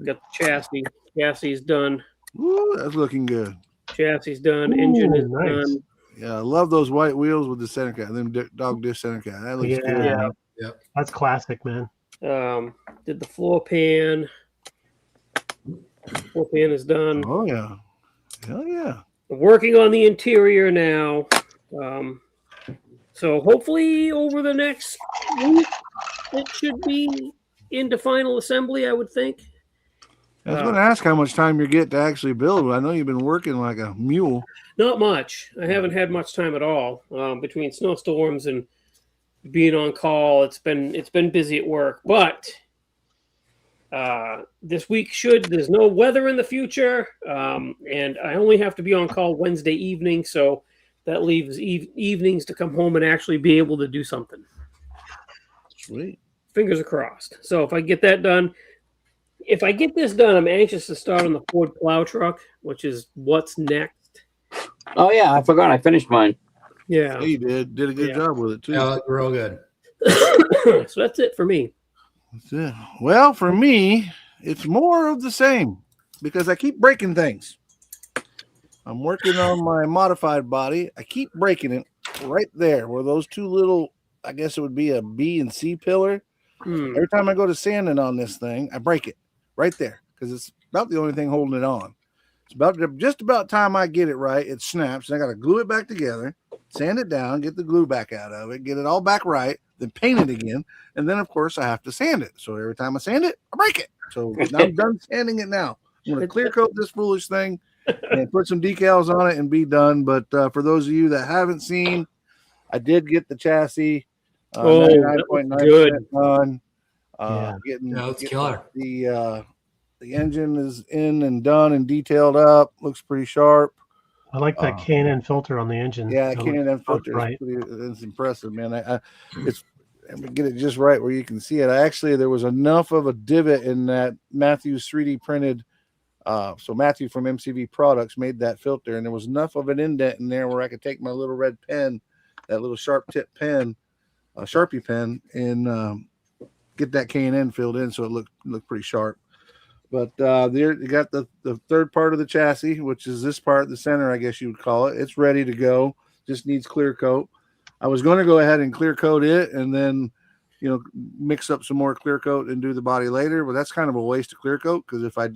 Got the chassis is done. Ooh, that's looking good. Chassis is done. Engine is nice. done. Yeah, I love those white wheels with the center cap. Them dog disc center cap. That looks good. Yeah. Man. That's classic, man. Did the floor pan. Floor pan is done. Oh yeah. Hell yeah. Working on the interior now. So hopefully over the next week, it should be into final assembly, I would think. I was going to ask how much time you get to actually build. I know you've been working like a mule. Not much. I haven't had much time at all. Between snowstorms and being on call, it's been busy at work. But this week there's no weather in the future, and I only have to be on call Wednesday evening, so that leaves evenings to come home and actually be able to do something. Sweet. Fingers are crossed. So if I get that done, if I get this done, I'm anxious to start on the Ford plow truck, which is what's next. Oh yeah, I forgot. I finished mine. Yeah. You did a good job with it too. Yeah, real good. So that's it for me. That's it. Well, for me, it's more of the same because I keep breaking things. I'm working on my modified body. I keep breaking it right there where those two little, I guess it would be a B and C pillar. Every time I go to sanding on this thing, I break it right there because it's about the only thing holding it on. It's just about time I get it right, it snaps, and I got to glue it back together, sand it down, get the glue back out of it, get it all back right, then paint it again, and then, of course, I have to sand it. So every time I sand it, I break it. So now I'm done sanding it now. I'm going to clear coat this foolish thing and put some decals on it and be done. But for those of you that haven't seen, I did get the chassis 99.9% done. It's killer. The engine is in and done and detailed up. Looks pretty sharp. I like that K&N filter on the engine. Yeah, K&N filter. Right. It's impressive, man. I'm gonna get it just right where you can see it. There was enough of a divot in that Matthew's 3D printed. So Matthew from MCV Products made that filter, and there was enough of an indent in there where I could take my little red pen, that little sharp tip pen, Sharpie pen, and get that K&N filled in so it looked pretty sharp. But there you got the third part of the chassis, which is this part, the center, I guess you would call it. It's ready to go. Just needs clear coat. I was going to go ahead and clear coat it and then, mix up some more clear coat and do the body later. But that's kind of a waste of clear coat because if I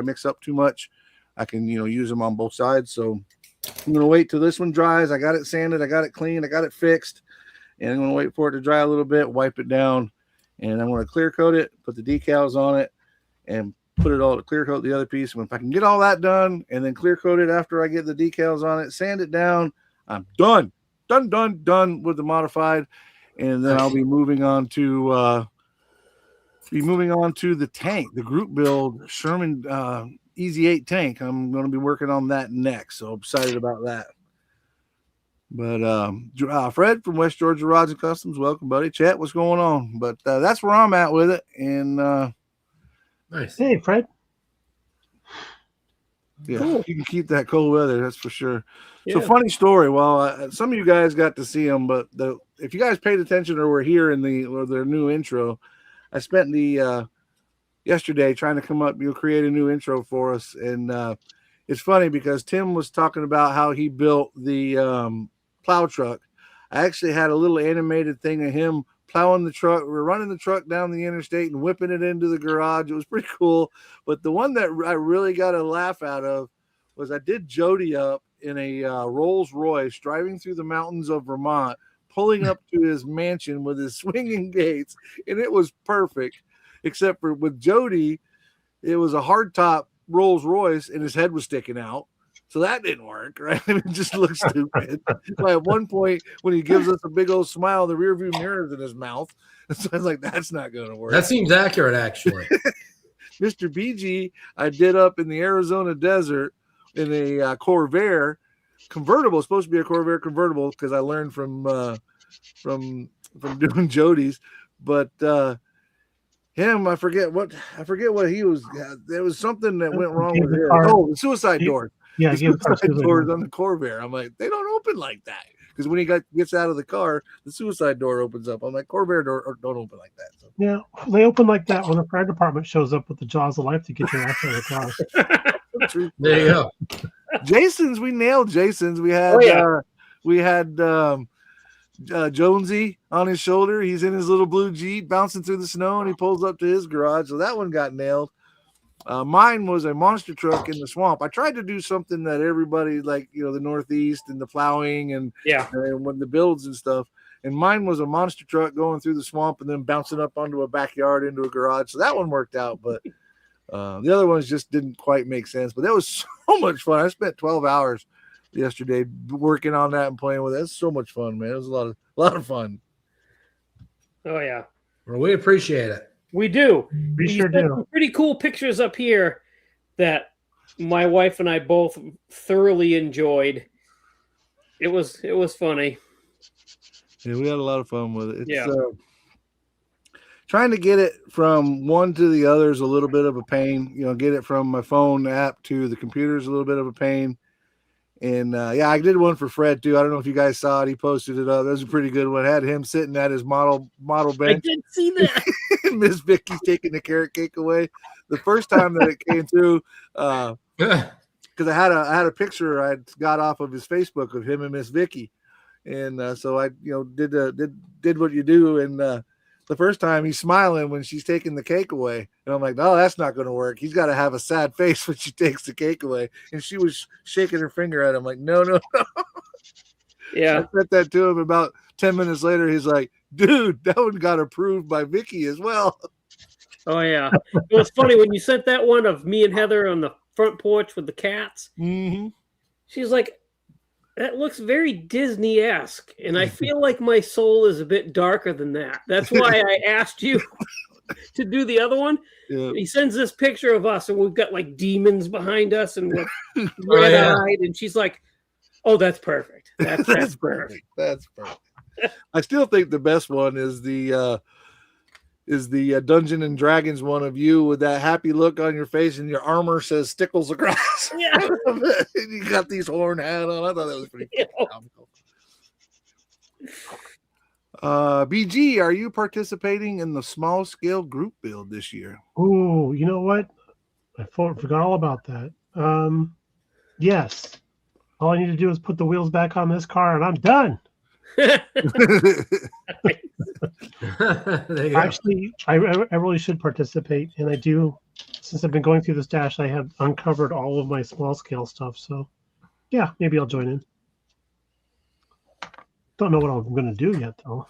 mix up too much, I can, use them on both sides. So I'm going to wait till this one dries. I got it sanded. I got it cleaned. I got it fixed. And I'm going to wait for it to dry a little bit, wipe it down. And I'm going to clear coat it, put the decals on it, and put it all to clear coat the other piece. And if I can get all that done and then clear coat it after I get the decals on it, sand it down, I'm done with the modified. And then I'll be moving on to the tank, the group build Sherman Easy 8 tank. I'm going to be working on that next. So I'm excited about that. But Fred from West Georgia Rods and Customs, welcome, buddy. Chat, what's going on? But that's where I'm at with it. And nice. Hey, Fred. Yeah, cool. You can keep that cold weather, that's for sure. Yeah. So funny story. Well, some of you guys got to see them, but if you guys paid attention or were here in their new intro, I spent the yesterday trying to come up, create a new intro for us, and it's funny because Tim was talking about how he built the plow truck. I actually had a little animated thing of him plowing the truck. We're running the truck down the interstate and whipping it into the garage. It was pretty cool. But the one that I really got a laugh out of was I did Jody up in a Rolls Royce driving through the mountains of Vermont, pulling up to his mansion with his swinging gates. And it was perfect, except for with Jody, it was a hardtop Rolls Royce and his head was sticking out. So that didn't work, right? It just looked stupid. Like at one point, when he gives us a big old smile, the rear view mirror is in his mouth. So I was like, that's not going to work. That seems accurate, actually. Mr. BG, I did up in the Arizona desert Corvair convertible. It's supposed to be a Corvair convertible because I learned from doing Jody's, but him, I forget what he was. There was something that went wrong with him. Oh, the suicide door. Yeah, the suicide doors on the Corvair. I'm like, they don't open like that. Because when he gets out of the car, the suicide door opens up. I'm like, Corvair door don't open like that. So. Yeah, they open like that when the fire department shows up with the jaws of life to get your ass out of the car. There you go. Jason's, we nailed Jason's. We had Jonesy on his shoulder. He's in his little blue Jeep bouncing through the snow, and he pulls up to his garage. So that one got nailed. Mine was a monster truck in the swamp. I tried to do something that everybody, like, the Northeast and the plowing and when the builds and stuff. And mine was a monster truck going through the swamp and then bouncing up onto a backyard into a garage. So that one worked out, but the other ones just didn't quite make sense. But that was so much fun. I spent 12 hours yesterday working on that and playing with it. It's so much fun, man. It was a lot of fun. Oh yeah. Well, we appreciate it. We do. We sure do. Some pretty cool pictures up here that my wife and I both thoroughly enjoyed. It was funny. Yeah, we had a lot of fun with it. Yeah. Trying to get it from one to the other is a little bit of a pain. Get it from my phone app to the computer is a little bit of a pain. And I did one for Fred too. I don't know if you guys saw it. He posted it up. That was a pretty good one. Had him sitting at his model bench. I did see that. Miss Vicky's taking the carrot cake away. The first time that it came through, because I had a picture I got off of his Facebook of him and Miss Vicky, and so I did what you do. And the first time he's smiling when she's taking the cake away, and I'm like, no, that's not going to work. He's got to have a sad face when she takes the cake away. And she was shaking her finger at him like, no. Yeah. I said that to him. About 10 minutes later, he's like, dude, that one got approved by Vicky as well. Oh yeah. It was funny when you sent that one of me and Heather on the front porch with the cats. Mm-hmm. She's like, that looks very Disney-esque, and I feel like my soul is a bit darker than that. That's why I asked you to do the other one. Yeah. He sends this picture of us, and we've got like demons behind us, and we're red-eyed, and she's like, "Oh, that's perfect. That's perfect. That's perfect." I still think the best one is the Dungeon and Dragons one of you with that happy look on your face and your armor says Stickles across. Yeah. And you got these horn hat on. I thought that was pretty comical. BG, are you participating in the small scale group build this year? Oh, you know what? I forgot all about that. Yes. All I need to do is put the wheels back on this car and I'm done. Actually, I really should participate, and I do. Since I've been going through this dash, I have uncovered all of my small scale stuff. So, yeah, maybe I'll join in. Don't know what I'm going to do yet, though.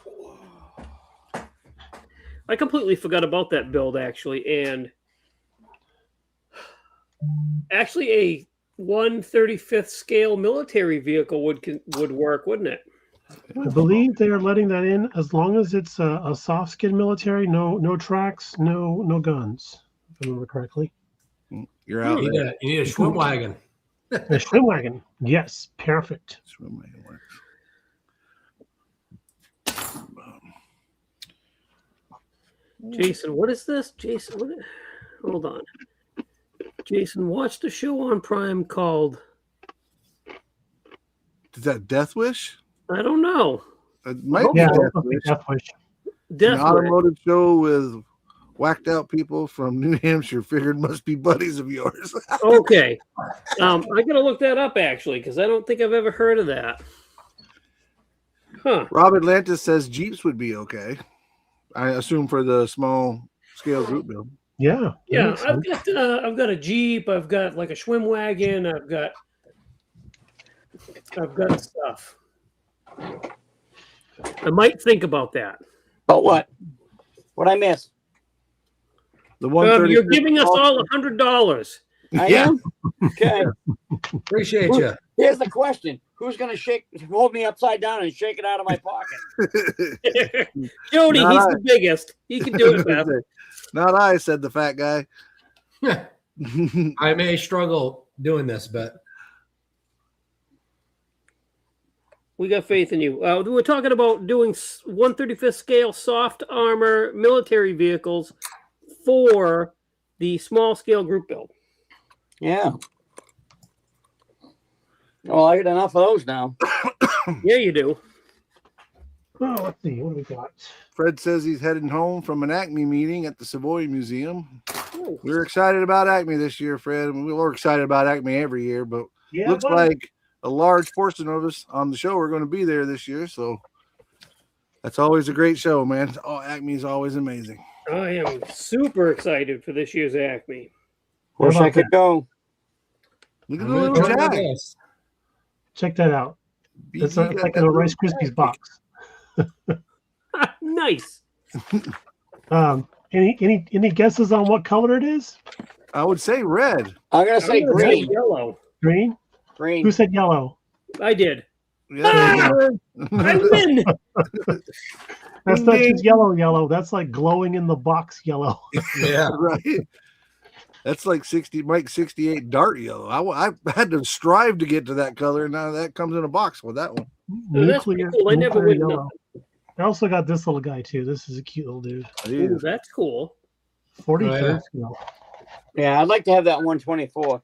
I completely forgot about that build, actually, and actually a 1/35th scale military vehicle would work, wouldn't it? I believe they are letting that in as long as it's a soft skin military, no tracks, no guns, if I remember correctly. You're out. You need a swim wagon. A swim wagon. Yes, perfect. Swim wagon works. Jason, what is this? Jason, hold on. Jason, watched a show on Prime called... Is that Death Wish? I don't know. It might be Yeah, Death Wish. Death An automotive show with whacked out people from New Hampshire. Figured must be buddies of yours. Okay. I gotta look that up actually, because I don't think I've ever heard of that. Huh. Rob Atlantis says Jeeps would be okay. I assume for the small scale group build. Yeah. Yeah, I've got a Jeep, I've got like a swim wagon, I've got stuff. I might think about that. But what? What I miss? The 130. You're giving us all $100. I Yeah. am? Okay. Appreciate you. Here's the question. Who's going to hold me upside down and shake it out of my pocket? Jody, Not he's I. the biggest. He can do it, Beth. Not I, said the fat guy. I may struggle doing this, but We got faith in you. We were talking about doing 1/35th scale soft armor military vehicles for the small scale group build. Yeah. Well, I got enough of those now. Yeah, you do. Oh, let's see. What do we got? Fred says he's heading home from an Acme meeting at the Savoy Museum. Oh, We're excited about Acme this year, Fred. We're excited about Acme every year, but Yeah, looks buddy. like a large portion of us on the show are going to be there this year. So that's always a great show, man. Oh, Acme is always amazing. I am super excited for this year's Acme. What Wish about I could go. Look at I'm the gonna little try my Jag. best. Check that out. It's BG got like that in a little Rice Krispies Jag. box. Nice. Any guesses on what color it is? I would say red. I'm gonna say I'm gonna say green. yellow. Green? Green. Who said yellow? I did. Yeah. I win. That's not just yellow. That's like glowing in the box yellow. Yeah. Right. That's like 68 dart yellow. I had to strive to get to that color. Now that comes in a box with that one. Oh, that's pretty cool. I never nuclear would yellow. I also got this little guy too. This is a cute little dude. Ooh, that's cool. 43rd Oh, yeah. scale. Yeah, I'd like to have that 124.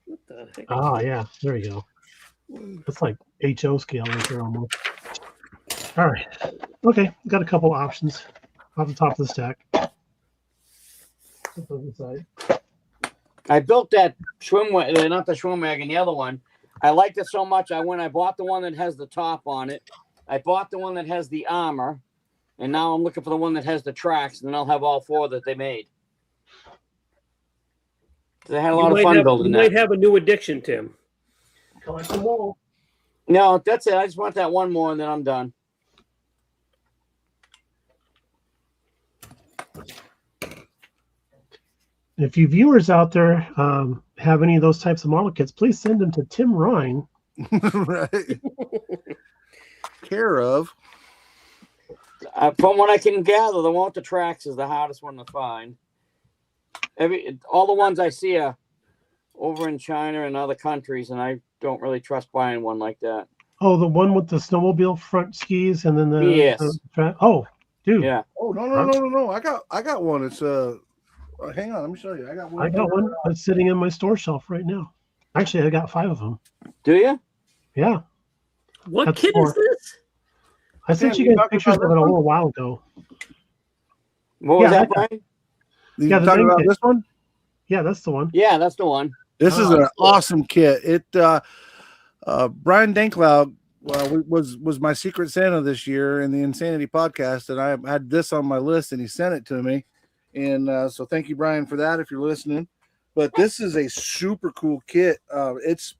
What the heck? Ah, yeah. There you go. That's like HO scale right there almost. All right. Okay. Got a couple options off the top of the stack. Put those aside. I built that not the swim wagon, the other one. I liked it so much. I bought the one that has the top on it. I bought the one that has the armor, and now I'm looking for the one that has the tracks, and then I'll have all four that they made. They had a lot of fun building You might that. have a new addiction, Tim. Collect them all. No, that's it. I just want that one more, and then I'm done. If you viewers out there have any of those types of model kits, please send them to Tim Ryan. Right. Care of. From what I can gather, the one with the tracks is the hardest one to find. All the ones I see are over in China and other countries, and I don't really trust buying one like that. Oh, the one with the snowmobile front skis and then the Yes. Oh, dude, Yeah. Oh no! I got one. It's hang on, let me show you. I got one. I got one that's sitting in my store shelf right now. Actually, I got 5 of them. Do you? Yeah, What That's kit four. is this? I sent Sam, you you guys talking pictures about of it a this one? little while ago. What was Yeah, that, I- Brian? You Yeah, the talking name about kit. this one? Yeah, that's the one. Yeah, that's the one. This is Oh, an that's cool. awesome kit. It Brian Dankloud was my Secret Santa this year in the Insanity podcast, and I had this on my list, and he sent it to me. And so thank you, Brian, for that if you're listening. But this is a super cool kit. It's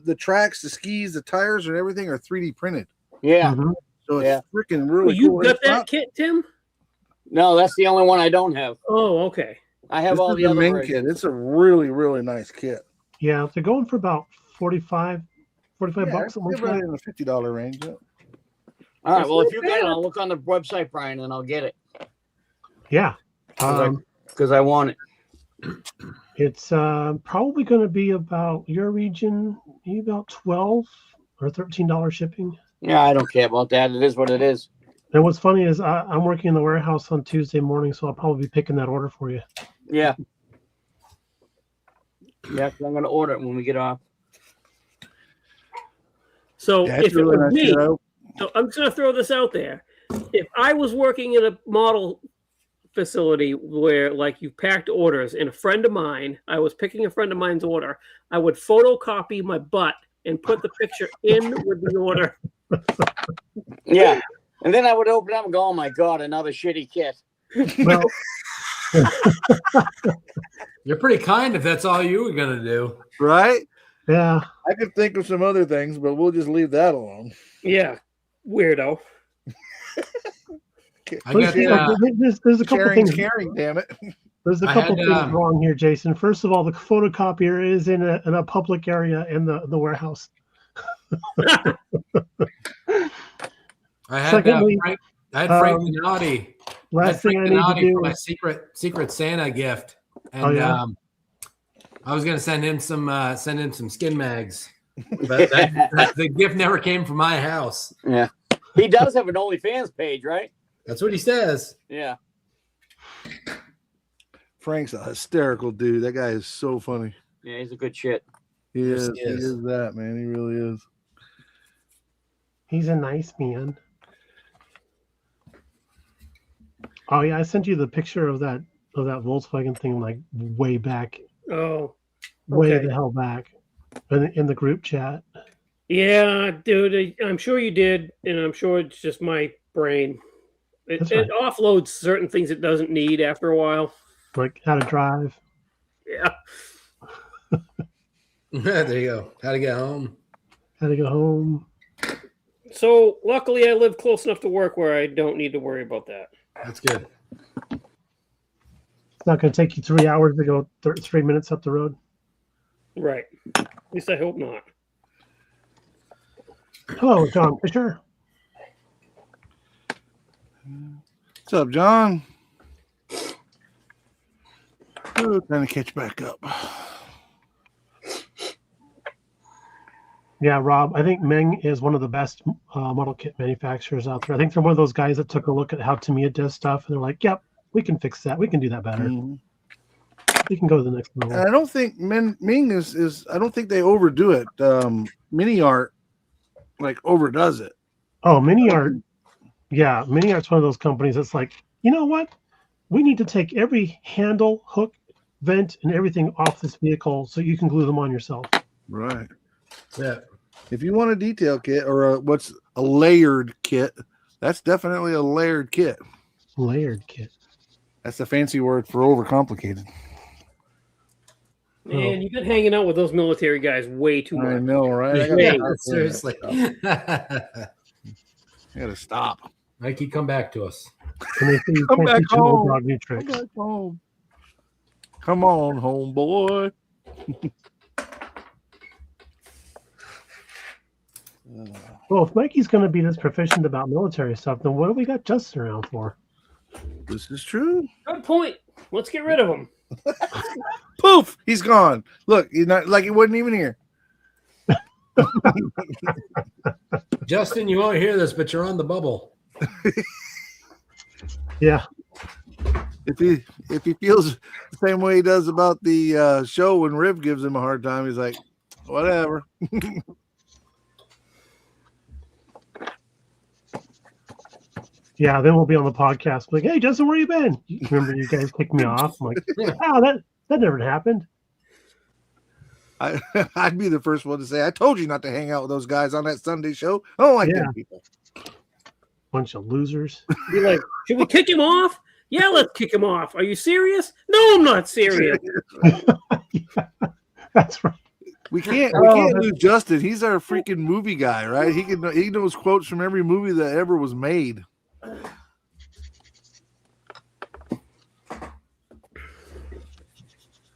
the tracks, the skis, the tires, and everything are 3D printed. Yeah. Mhm. So it's Yeah. freaking Oh, really you cool. got It's that not- kit, Tim? No, that's the only one I don't have. Oh, okay. I have this all is the the other main versions. kit. It's a really, really nice kit. Yeah, they're going for about 45 bucks, something like right that. in the $50 range. Yeah. All right. Well, if It's you not get it, bad. I'll look on the website, Brian, and I'll get it Yeah. because I want it. It's probably going to be about your region, maybe about $12 or $13 shipping. Yeah, I don't care about that. It is what it is. And what's funny is I'm working in the warehouse on Tuesday morning, so I'll probably be picking that order for you. Yeah. Yeah, 'cause I'm going to order it when we get off. So Yeah, it's if it really was nice me, kit. so I'm just going to throw this out there. If I was working in a model facility where, like, you packed orders, and a friend of mine, I was picking a friend of mine's order, I would photocopy my butt and put the picture in with the order. Yeah. And then I would open up and go, oh my God, another shitty kit. Well, You're pretty kind if that's all you were gonna do. Right? yeah. I could think of some other things, but we'll just leave that alone. Yeah, weirdo. I But, got you know, there's a couple Sharing's things. caring, damn it. There's a I couple had, things wrong here, Jason. First of all, the photocopier is in a public area in the warehouse. I had Secondly, Frank Minotti. Last thing I need to do for my is secret Santa gift, and Oh, yeah? I was gonna send him some skin mags. But the gift never came from my house. Yeah. He does have an OnlyFans page, right? That's what he says. Yeah. Frank's a hysterical dude. That guy is so funny. Yeah, he's a good shit. He Yes, is. he He is. is that, man. He really is. He's a nice man. Oh yeah, I sent you the picture of that Volkswagen thing like way back, Oh, way Okay. the hell back, in the group chat. yeah, dude. I'm sure you did, and I'm sure it's just my brain. That's It offloads certain things it doesn't need after a while. Like how to drive. Yeah. There you go. How to get home. How to go home. So luckily, I live close enough to work where I don't need to worry about that. That's good. It's not going to take you 3 hours to go 3 minutes up the road. Right. At least I hope not. Hello, John Fisher. What's up, John? Oh, trying to catch back up. Yeah, Rob, I think Meng is one of the best model kit manufacturers out there. I think they're one of those guys that took a look at how Tamiya does stuff, and they're like, yep, we can fix that. We can do that better. Mhm. We can go to the next level. And I don't think Ming is. I don't think they overdo it. Mini Art like overdoes it. Oh, Mini Art. Yeah, Mini Art's one of those companies that's like, you know what? We need to take every handle, hook, vent, and everything off this vehicle so you can glue them on yourself. Right. Yeah. If you want a detail kit or what's a layered kit, that's definitely a layered kit. Layered kit. That's the fancy word for overcomplicated. Man, you've been hanging out with those military guys way too I much. know, right? I gotta Hey, stop doing that Seriously. stuff. I gotta stop. Mikey, come back to us. And they say you Come can't back teach an old home. dog new Come tricks. back home. Come on, homeboy. Well, if Mikey's going to be this proficient about military stuff, then what do we got Justin around for? This is true. Good point. Let's get rid of him. Poof, he's gone. Look, he's not like he wasn't even here. Justin, you won't hear this, but you're on the bubble. Yeah. If he feels the same way he does about the show when Riv gives him a hard time, he's like, whatever. Yeah, then we'll be on the podcast like, hey, Justin, where you been? You remember you guys kicked me off? I'm like, oh, that never happened. I'd be the first one to say, I told you not to hang out with those guys on that Sunday show. I don't like Yeah. them people. Bunch of losers. Be like, should we kick him off? Yeah, let's kick him off. Are you serious? No, I'm not serious. That's right. We can't Oh, lose Justin. He's our freaking movie guy, right? He knows quotes from every movie that ever was made.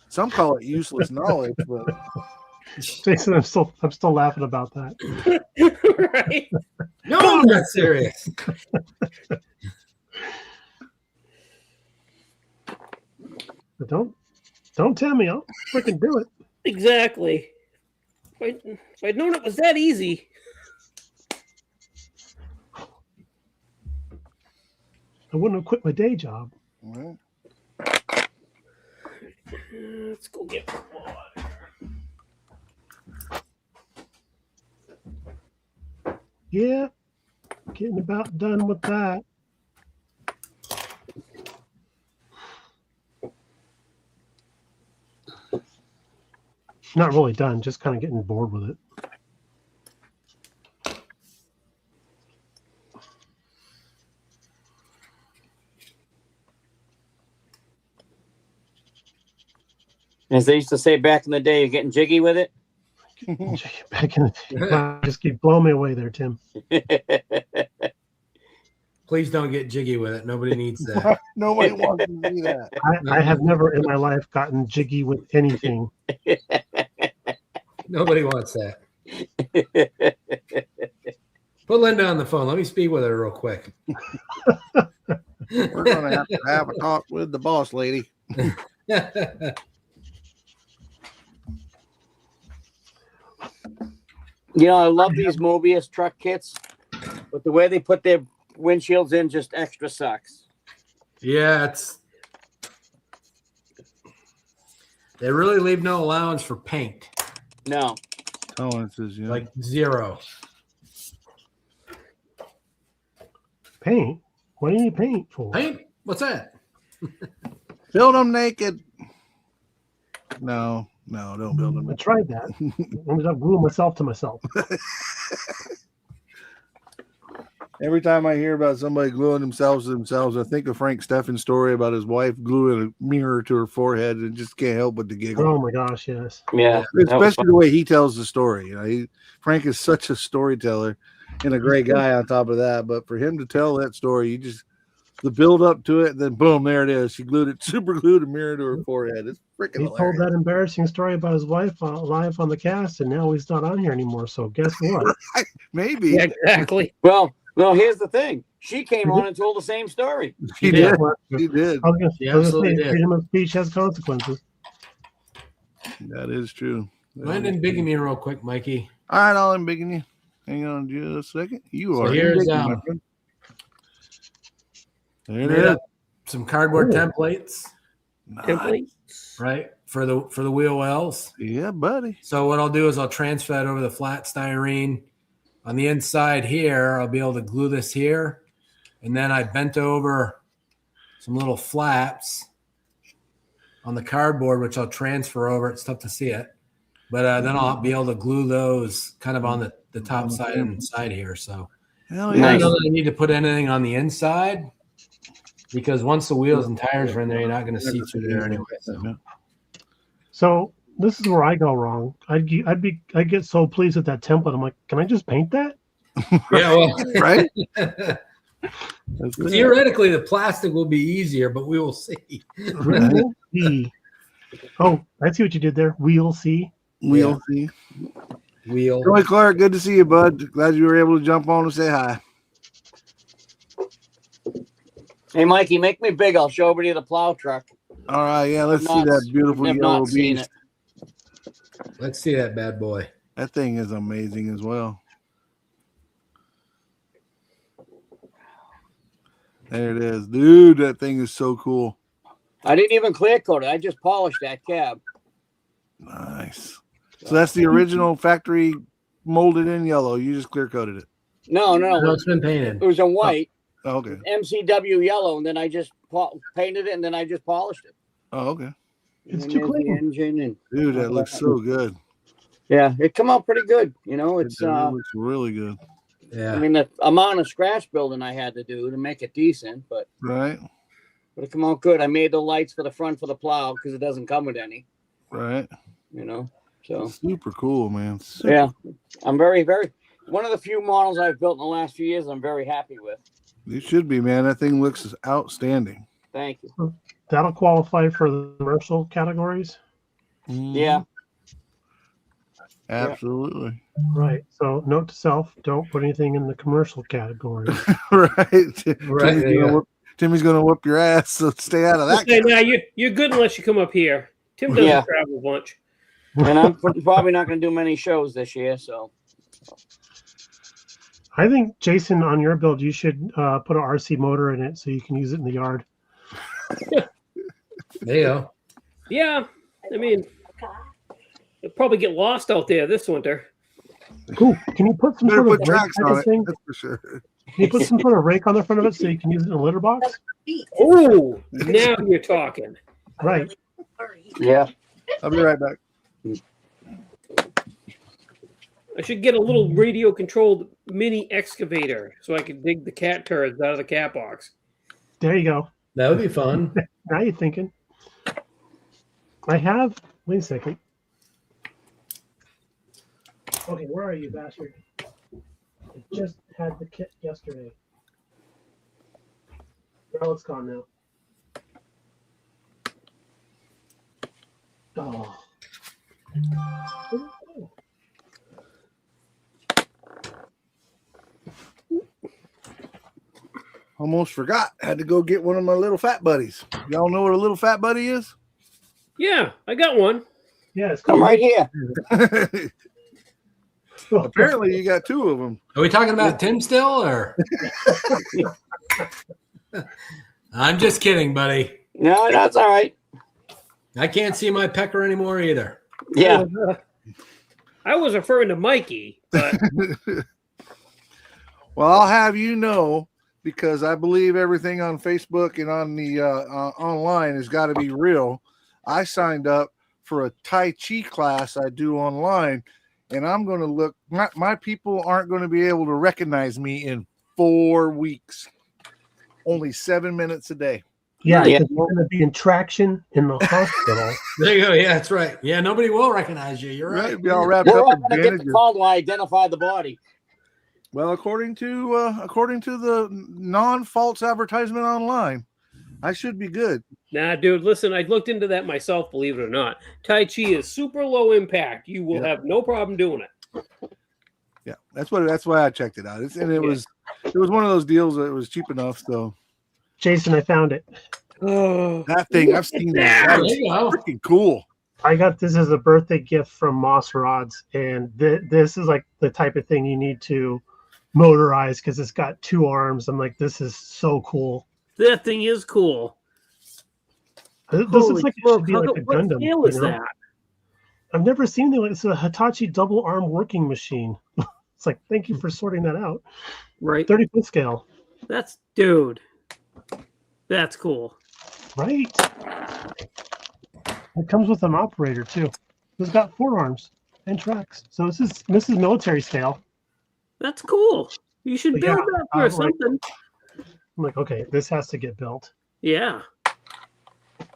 Some call it useless knowledge, but Jason, I'm still laughing about that. Right? No, I'm not serious. But don't tell me. I'll freaking do it. Exactly. If I'd known it was that easy. I wouldn't have quit my day job. well, Let's go get some water. Yeah, getting about done with that. Not really done, just kind of getting bored with it. As they used to say back in the day, you're getting jiggy with it. Back in the just keep blowing me away there, Tim. Please don't get jiggy with it. Nobody needs that. nobody wants to see that. I have never in my life gotten jiggy with anything. Nobody wants that. Put Linda on the phone. Let me speak with her real quick. We're gonna have a talk with the boss lady. You know, I love these Mobius truck kits, but the way they put their windshields in just extra sucks. Yeah, they really leave no allowance for paint, No. Tolerances, yeah. like zero. Paint? What do you need paint for? Paint? What's that? Build them naked. No, don't build them. I tried that. I ended up gluing myself to myself. Every time I hear about somebody gluing themselves to themselves, I think of Frank Steffen's story about his wife gluing a mirror to her forehead and just can't help but to giggle. Oh my gosh, yes. Yeah. that was Especially the way he tells the story. You know, Frank is such a storyteller and a great guy on top of that. But for him to tell that story, the build up to it, then boom, there it is. She super glued a mirror to her forehead. It's freaking He told hilarious. that embarrassing story about his wife live on the cast, and now he's not on here anymore. So guess what? Maybe. Yeah, exactly. Well, here's the thing. She came on and told the same story. He Yeah. did. He did. I was gonna He say, absolutely did. freedom of speech has consequences. That is true. Mind unbigging me real quick, Mikey. All right, I'll unbigging you. Hang on just a second. You So are here's, unbigging, my friend. There it Made is. up some cardboard Ooh. templates, Nice. Templates. right, for the wheel wells. Yeah, buddy. So what I'll do is I'll transfer that over the flat styrene. On the inside here, I'll be able to glue this here. And then I bent over some little flaps on the cardboard, which I'll transfer over. It's tough to see it. But then I'll be able to glue those kind of on the top side and side here. So Hell I yeah. don't Nice. know that I need to put anything on the inside because once the wheels and tires are in there, you're not going to see through there anyway. So. So this is where I go wrong. I'd get so pleased with that template. I'm like, can I just paint that? Yeah, well, Right? That's it. theoretically, the plastic will be easier, but we will see. Wheel C. Oh, I see what you did there. Wheel C. We'll see. Wheel. Joey Clark, good to see you, bud. Glad you were able to jump on and say hi. Hey, Mikey, make me big. I'll show everybody the plow truck. All right, yeah, let's see Not- that beautiful Have yellow not seen beast. it. Let's see that bad boy. That thing is amazing as well. There it is. Dude, that thing is so cool. I didn't even clear coat it. I just polished that cab. Nice. So that's the original factory molded in yellow. You just clear coated it. No, No, it's been painted. it was in white, Oh, okay. MCW yellow, and then I just painted it, and then I just polished it. Oh, okay. It's And too there's the clean. engine, and Dude, that looks so good. yeah, it come out pretty good. You know, it's It looks really good. I Yeah. mean, the amount of scratch building I had to do to make it decent, but Right? it come out good. I made the lights for the front for the plow because it doesn't come with any. Right. You know, so Super cool, man. Super yeah, I'm very, very one of the few models I've built in the last few years. I'm very happy with. You should be, man. That thing looks outstanding. Thank you. That'll qualify for the commercial categories. Mhm. Yeah, Absolutely. Right. So note to self, don't put anything in the commercial category. Right. Right, Timmy's, there you gonna go. whoop, Timmy's gonna whoop your ass, so stay out of that. Okay, now you're good unless you come up here. Tim doesn't Yeah. travel much. and I'm probably not going to do many shows this year. So I think, Jason, on your build, you should put an RC motor in it so you can use it in the yard. There you go. Yeah, I mean, it'll probably get lost out there this winter. Ooh, can you put some Better sort of put rake tracks type on of it. thing? That's for sure. Can you put some sort of rake on the front of it so you can use it in a litter box? Oh, now you're talking. Right. yeah, I'll be right back. I should get a little radio controlled mini excavator so I can dig the cat turds out of the cat box. There you go. That would be fun. Now you're thinking. I have. Wait a second. Okay, where are you, bastard? I just had the kit yesterday. Well, it's gone now. Oh. Almost forgot. Had to go get one of my little fat buddies. Y'all know what a little fat buddy is? Yeah, I got one. Yeah, it's I'm called right here. Apparently, you got 2 of them. Are we talking about Tim still, or? I'm just kidding, buddy. No, that's all right. I can't see my pecker anymore either. Yeah. I was referring to Mikey, but Well, I'll have you know, because I believe everything on Facebook and on the online has got to be real. I signed up for a Tai Chi class I do online, and I'm going to look. My people aren't going to be able to recognize me in 4 weeks. Only 7 minutes a day. Yeah, Yeah. because you're going to be in traction in the hospital. There you go. Yeah, that's right. Yeah, nobody will recognize you. You're right. Right? Be all wrapped We're up all in going to get the bandages. call to identify the body. Well, according to the non-false advertisement online, I should be good. nah, dude, listen, I looked into that myself, believe it or not. Tai Chi is super low impact. You will Yeah. have no problem doing it. Yeah, that's why I checked it out. It was one of those deals that was cheap enough. So Jason, I found it. Oh, that thing I've seen that. There That was you go. freaking cool. I got this as a birthday gift from Moss Rods, and this is like the type of thing you need to motorize because it's got 2 arms. I'm like, this is so cool. that thing is cool. This Holy looks like it smoke, should be how like co- a what Gundam. scale is you know? that? I've never seen anything like this. It's a Hitachi double arm working machine. It's like, thank you for sorting that out. Right. 30-foot scale, That's dude. That's cool. right? It comes with an operator too. It's got 4 arms and tracks. So this is military scale. That's cool. You should But build yeah, that for I'm like- something. I'm like, okay, this has to get built. Yeah.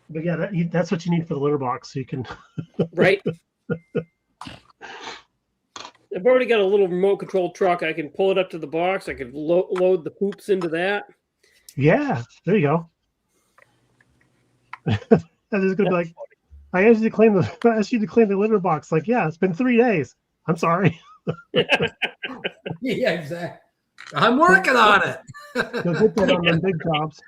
But yeah, that's what you need for the litter box. So you can. Right. I've already got a little remote control truck. I can pull it up to the box. I can load the poops into that. Yeah, there you go. And it's gonna be like, I asked you to clean the litter box. Like, yeah, it's been 3 days. I'm sorry. Yeah, exactly. I'm working on it. You'll get that on them big jobs.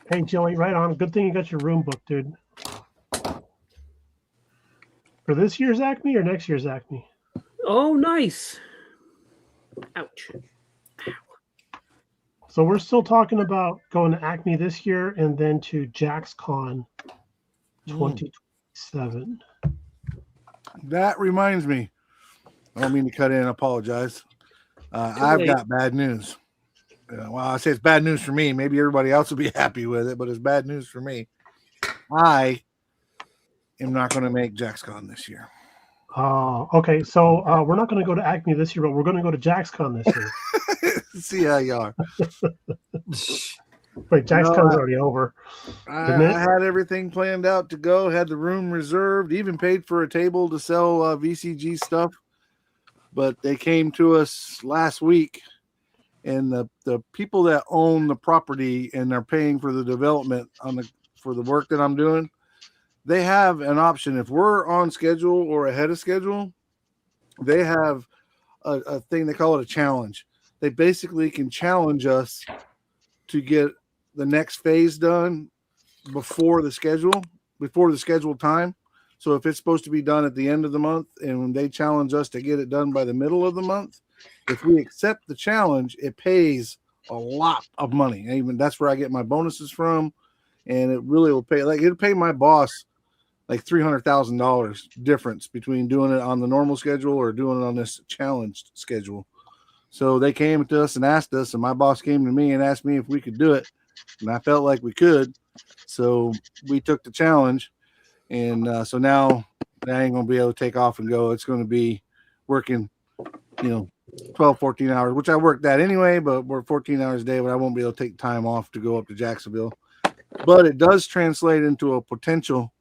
Hey, Joey, right on. Good thing you got your room booked, dude. For this year's Acme or next year's Acme? Oh, nice. Ouch. So we're still talking about going to Acme this year and then to JaxCon 2027. That reminds me. I don't mean to cut in and apologize. I've late. got bad news. Well, I say it's bad news for me. Maybe everybody else will be happy with it, but it's bad news for me. I am not going to make JaxCon this year. Oh, okay. So we're not going to go to Acme this year, but we're going to go to JaxCon this year. See how you are. Wait, JaxCon's No, already over. I Didn't it? had everything planned out to go, had the room reserved, even paid for a table to sell VCG stuff. But they came to us last week, and the people that own the property and are paying for the development for the work that I'm doing, they have an option. If we're on schedule or ahead of schedule, they have a thing, they call it a challenge. They basically can challenge us to get the next phase done before the scheduled time. So if it's supposed to be done at the end of the month and when they challenge us to get it done by the middle of the month, if we accept the challenge, it pays a lot of money. And even that's where I get my bonuses from. And it really will pay, like it'll pay my boss like $300,000 difference between doing it on the normal schedule or doing it on this challenged schedule. So they came to us and asked us, and my boss came to me and asked me if we could do it. And I felt like we could. So we took the challenge. And so now I ain't going to be able to take off and go. It's going to be working, 12, 14 hours, which I worked that anyway, but we're 14 hours a day, but I won't be able to take time off to go up to Jacksonville. But it does translate into a potential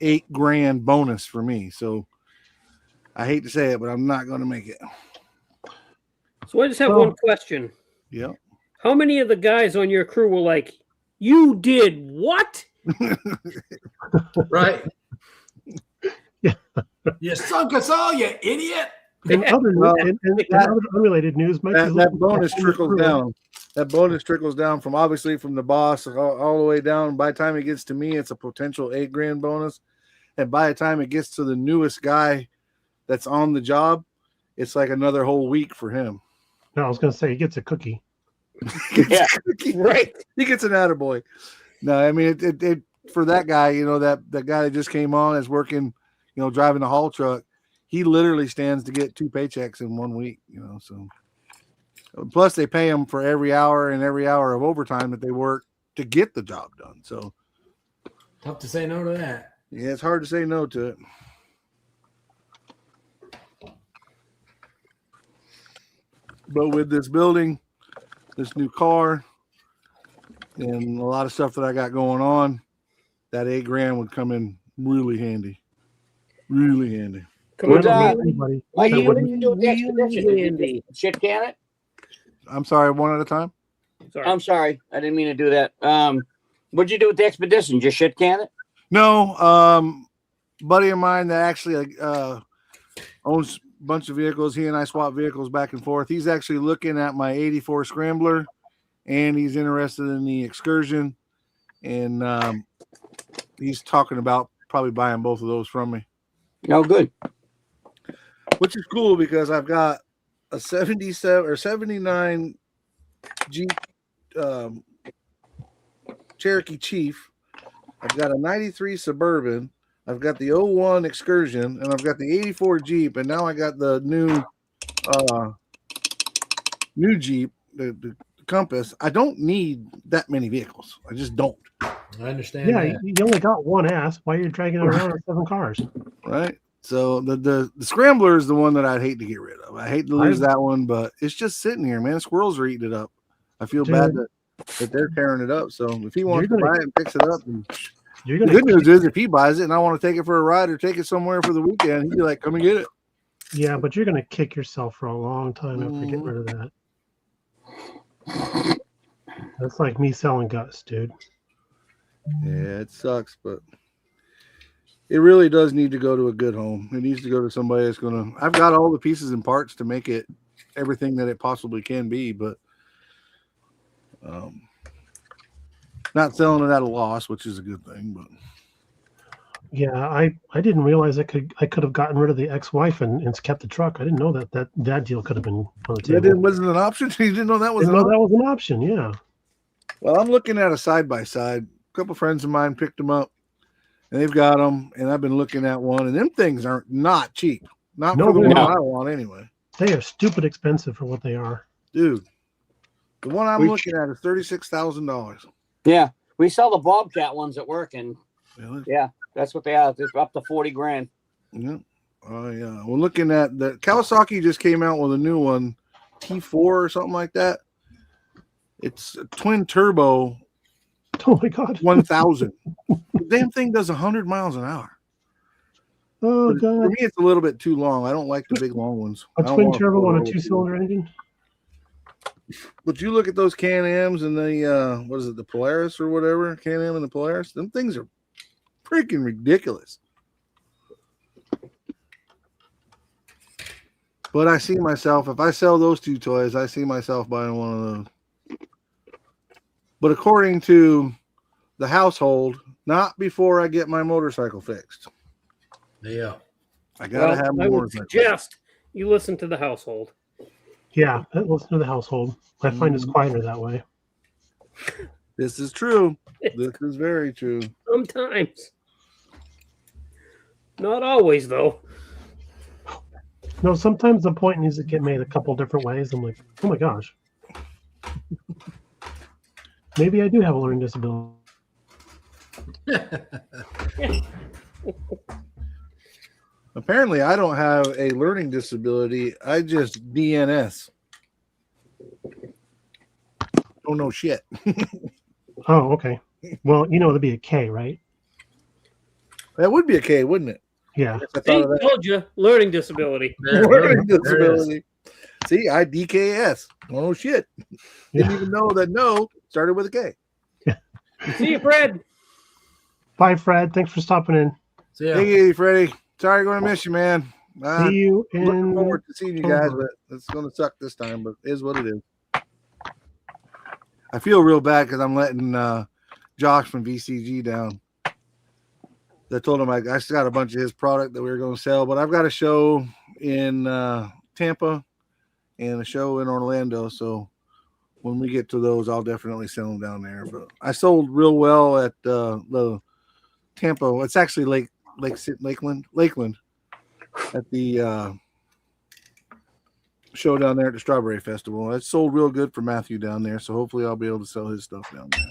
$8,000 bonus for me. So I hate to say it, but I'm not going to make it. So I just have Oh. one question. Yeah. How many of the guys on your crew were like, "You did what?" Right. Yeah. You sunk us all, you idiot. In other, Well, in that- other unrelated news, Mike is that looking for bonus a whole trickles crew. down. That bonus trickles down from obviously from the boss all the way down. By the time it gets to me, it's a potential $8,000 bonus. And by the time it gets to the newest guy that's on the job, it's like another whole week for him. No, I was going to say he gets a cookie. Yeah. Right. He gets an attaboy. No, I mean it for that guy, that guy that just came on is working, driving the haul truck. He literally stands to get 2 paychecks in 1 week, so plus they pay him for every hour and every hour of overtime that they work to get the job done. So Tough to say no to that. yeah, it's hard to say no to it. But with this building, this new car, and a lot of stuff that I got going on, that $8,000 would come in really handy. Really handy. Come Would, on, Anybody Mikey, that what would- did you do with the Really expedition? Did you handy. just shit can it? I'm sorry, one at a time. Sorry. I'm sorry, I didn't mean to do that. What'd you do with the expedition? Just shit can it? No, buddy of mine that actually owns a bunch of vehicles. He and I swap vehicles back and forth. He's actually looking at my '84 Scrambler, and he's interested in the Excursion, and he's talking about probably buying both of those from me, No, good. which is cool because I've got a 77 or 79 Jeep Cherokee Chief. I've got a 93 Suburban. I've got the 01 Excursion, and I've got the 84 Jeep, and now I got the new Jeep, the Compass. I don't need that many vehicles. I just don't. I understand. Yeah, that. you only got one ass. Why are you dragging it around with 7 cars? Right. So the Scrambler is the one that I'd hate to get rid of. I hate to lose that one, but it's just sitting here, man. Squirrels are eating it up. I feel Dude. bad that they're tearing it up. So if he wants to You're gonna- buy it and fix it up, then You're the gonna good news is if he buys it and I want to take it for a ride or take it somewhere for the weekend, he'd be like, "Come and get it." Yeah, but you're gonna kick yourself for a long time after getting Mhm. rid of that. That's like me selling Gus, dude. Yeah, it sucks, but it really does need to go to a good home. It needs to go to somebody that's gonna. I've got all the pieces and parts to make it everything that it possibly can be, but not selling it at a loss, which is a good thing. But Yeah, I didn't realize I could have gotten rid of the ex-wife and kept the truck. I didn't know that deal could have been on the that table. wasn't an option. You didn't know that was Didn't an know option. that was an option. Yeah. Well, I'm looking at a side by side. A couple friends of mine picked them up, and they've got them. And I've been looking at one, and them things aren't not cheap. Not No, for the they're one not. I want, anyway. They are stupid expensive for what they are. Dude, the one I'm We- looking at is $36,000. Yeah, we sell the Bobcat ones at work, and Really? that's what they are. They're up to 40 grand. Yeah. Oh yeah. We're looking at the Kawasaki just came out with a new one, T4 or something like that. It's a twin turbo Oh my god. 1000. The damn thing does 100 miles an hour. Oh But for god. me, it's a little bit too long. I don't like the big long ones. A I don't twin want turbo on a four-wheel. 2-cylinder engine. But you look at those Can-Ams and the what is it, the Polaris or whatever, Can-Am and the Polaris. Them things are freaking ridiculous. But I see myself, if I sell those two toys, I see myself buying one of those. But according to the household, not before I get my motorcycle fixed. Yeah. I gotta have I my would motorcycle. suggest you listen to the household. Yeah, listen to the household. I find it's quieter that way. This is true. This is very true. Sometimes. Not always, though. No, sometimes the point needs to get made a couple different ways. I'm like, oh my gosh. Maybe I do have a learning disability. Apparently, I don't have a learning disability. I just DNS. Don't know shit. Oh, okay. Well, it'd be a K, right? That would be a K, wouldn't it? Yeah. I See, thought of that. told you, learning disability. Learning There it is. disability. See, I DKS. Don't know shit. Didn't even know that no started with a K. See you, Fred. Bye, Fred. Thanks for stopping in. So yeah. Hey, Freddie. Sorry, going to miss you, man. See you Looking in. forward to seeing you guys, October. but it's going to suck this time, but it is what it is. I feel real bad because I'm letting Josh from VCG down. I told him I still got a bunch of his product that we were going to sell, but I've got a show in Tampa and a show in Orlando. So when we get to those, I'll definitely send them down there. But I sold real well at the Tampa. It's actually Lakeland at the show down there at the Strawberry Festival. It sold real good for Matthew down there. So hopefully I'll be able to sell his stuff down there.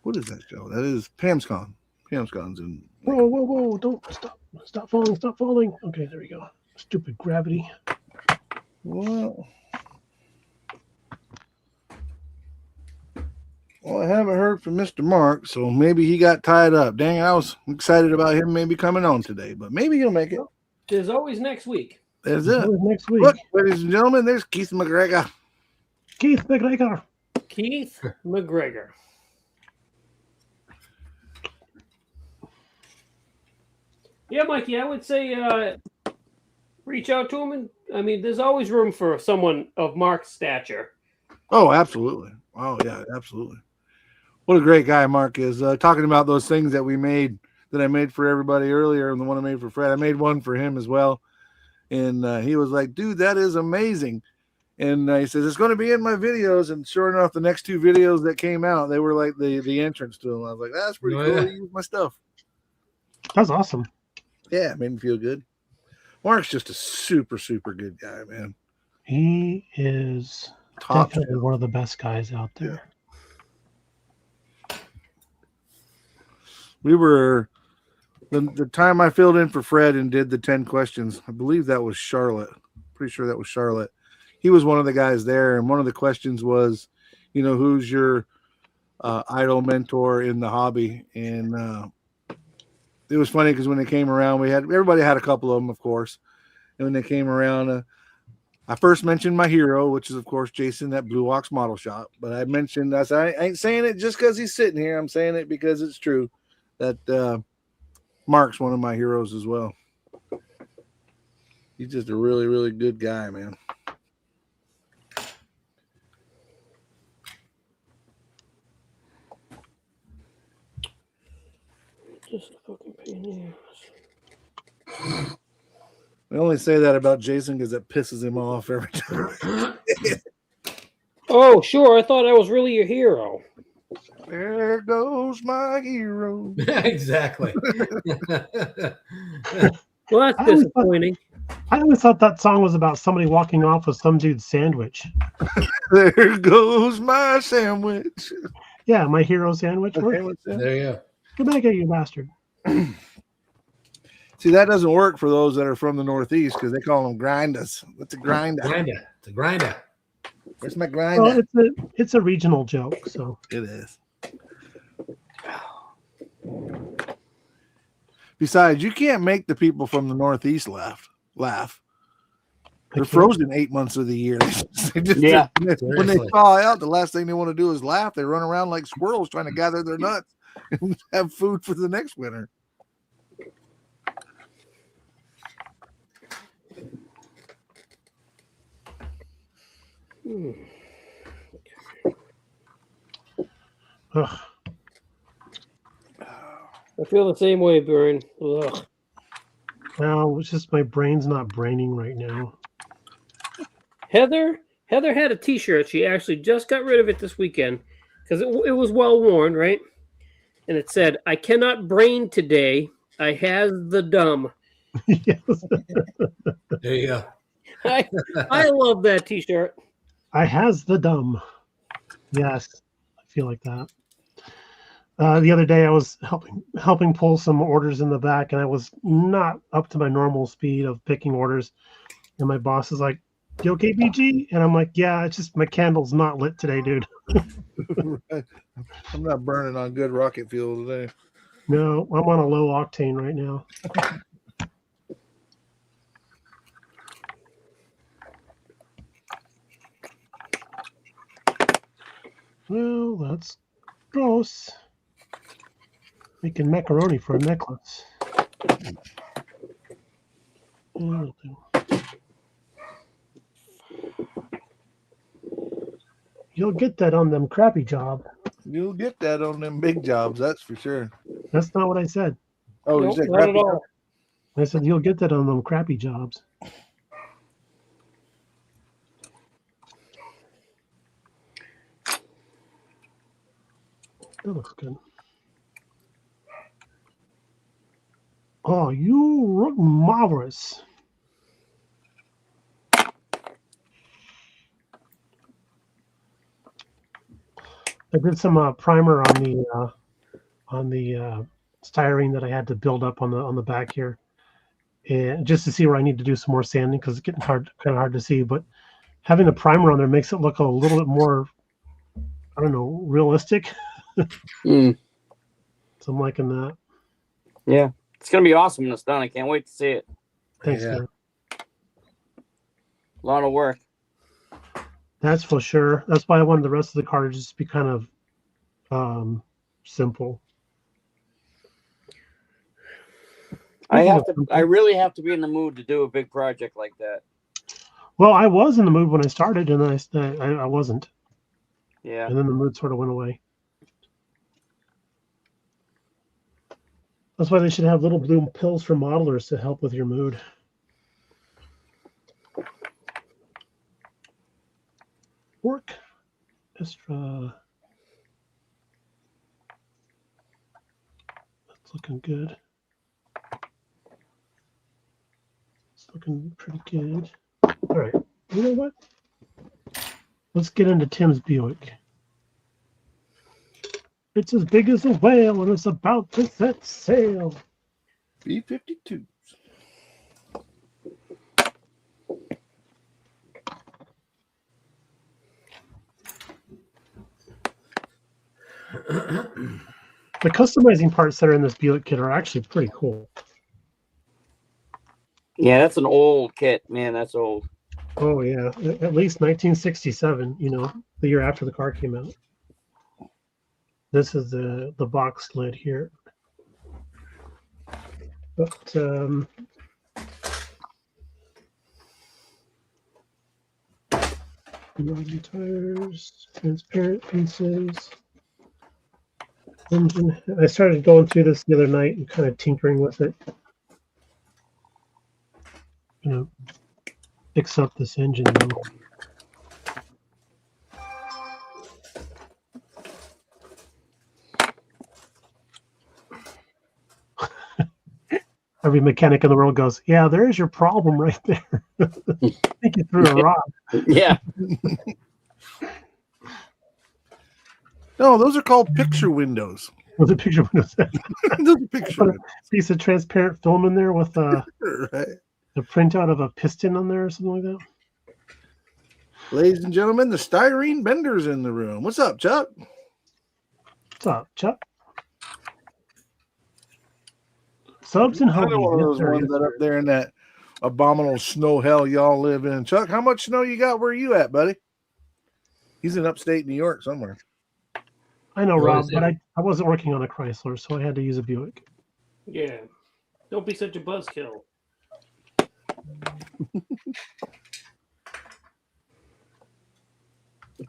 What is that show? That is Pam's Con. Pam's Con's in. Whoa! Don't stop! Stop falling! Stop falling! Okay, there we go. Stupid gravity. Well, I haven't heard from Mr. Mark, so maybe he got tied up. Dang, I was excited about him maybe coming on today, but maybe he'll make it. There's always next week. There's it. Next week. Look, ladies and gentlemen, there's Keith McGregor. Keith McGregor. Keith McGregor. Yeah, Mikey, I would say reach out to him. And I mean, there's always room for someone of Mark's stature. Oh, absolutely. Oh, yeah, absolutely. What a great guy Mark is. Talking about those things that I made for everybody earlier, and the one I made for Fred, I made one for him as well. And he was like, dude, that is amazing. And he says, it's going to be in my videos. And sure enough, the next two videos that came out, they were like the entrance to them. I was like, that's pretty cool. Yeah. He used my stuff. That's awesome. Yeah, it made me feel good. Mark's just a super, super good guy, man. He is Top definitely one of the best guys out there. We were the time I filled in for Fred and did the 10 questions. I believe that was Charlotte. Pretty sure that was Charlotte. He was one of the guys there, and one of the questions was, who's your idol mentor in the hobby? And it was funny because when they came around, everybody had a couple of them, of course. And when they came around, I first mentioned my hero, which is of course Jason at Blue Ox Model Shop. But I ain't saying it just because he's sitting here. I'm saying it because it's true that Mark's one of my heroes as well. He's just a really, really good guy, man. Just a fucking pain in the ass. I only say that about Jason because it pisses him off every time. Oh, sure. I thought I was really your hero. There goes my hero. Exactly. Well, that's disappointing. I always thought that song was about somebody walking off with some dude's sandwich. There goes my sandwich. Yeah, my hero sandwich. There you go. Get back at you, bastard. See, that doesn't work for those that are from the Northeast because they call them grinders. What's a grinder? Grinder. It's a grinder. Where's my grinder? Well, it's a regional joke, so It is. Besides, you can't make the people from the Northeast laugh. They're frozen 8 months of the year. They just, Yeah. When they thaw out, the last thing they want to do is laugh. They run around like squirrels trying to gather their nuts and have food for the next winter. ugh. I feel the same way, Burn. Ugh. Well, it's just my brain's not braining right now. Heather had a T-shirt. She actually just got rid of it this weekend because it was well worn, right? And it said, "I cannot brain today. I has the dumb." Yes. There you go. I love that T-shirt. I has the dumb. Yes, I feel like that. The other day, I was helping pull some orders in the back, and I was not up to my normal speed of picking orders. And my boss is like, "You okay, BG?" And I'm like, "Yeah, it's just my candle's not lit today, dude." I'm not burning on good rocket fuel today. No, I'm on a low octane right now. Well, that's gross. Making macaroni for a necklace. That'll do. You'll get that on them crappy job. You'll get that on them big jobs, that's for sure. That's not what I said. Oh, Nope, you said not at crappy all. I said you'll get that on them crappy jobs. That looks good. Oh, you look marvelous. I did some primer on the styrene that I had to build up on the back here, and just to see where I need to do some more sanding because it's getting kind of hard to see. But having the primer on there makes it look a little bit more, I don't know, realistic. Mm, So I'm liking that. yeah, it's gonna be awesome when it's done. I can't wait to see it. Thanks, Yeah. man. A lot of work. That's for sure. That's why I wanted the rest of the car to just be kind of simple. I really have to be in the mood to do a big project like that. Well, I was in the mood when I started, and I wasn't, Yeah. and then the mood sort of went away. That's why they should have little blue pills for modelers to help with your mood. Work extra. That's looking good. It's looking pretty good. All right. You know what? Let's get into Tim's Buick. It's as big as a whale and it's about to set sail. B-52s. The customizing parts that are in this Buick kit are actually pretty cool. Yeah, that's an old kit, man. That's old. Oh yeah, at least 1967. You know, the year after the car came out. This is the box lid here. But tires, transparent pieces. Engine. I started going through this the other night and kind of tinkering with it. You know, fix up this engine though. Every mechanic in the world goes, yeah, there's your problem right there. I think you threw a rock. Yeah. No, those are called picture windows. With a picture windows. Those are picture windows. Piece of transparent film in there with a Right. printout of a piston on there or something like that. Ladies and gentlemen, the styrene bender's in the room. What's up, Chuck? What's up, Chuck? Subs and Another homies. one of Yes, those sir, ones yes, that sir. up there in that abominable snow hell y'all live in. Chuck, how much snow you got? Where you at, buddy? He's in upstate New York somewhere. I know, What Rob, is but it? I wasn't working on a Chrysler, so I had to use a Buick. Yeah. Don't be such a buzzkill.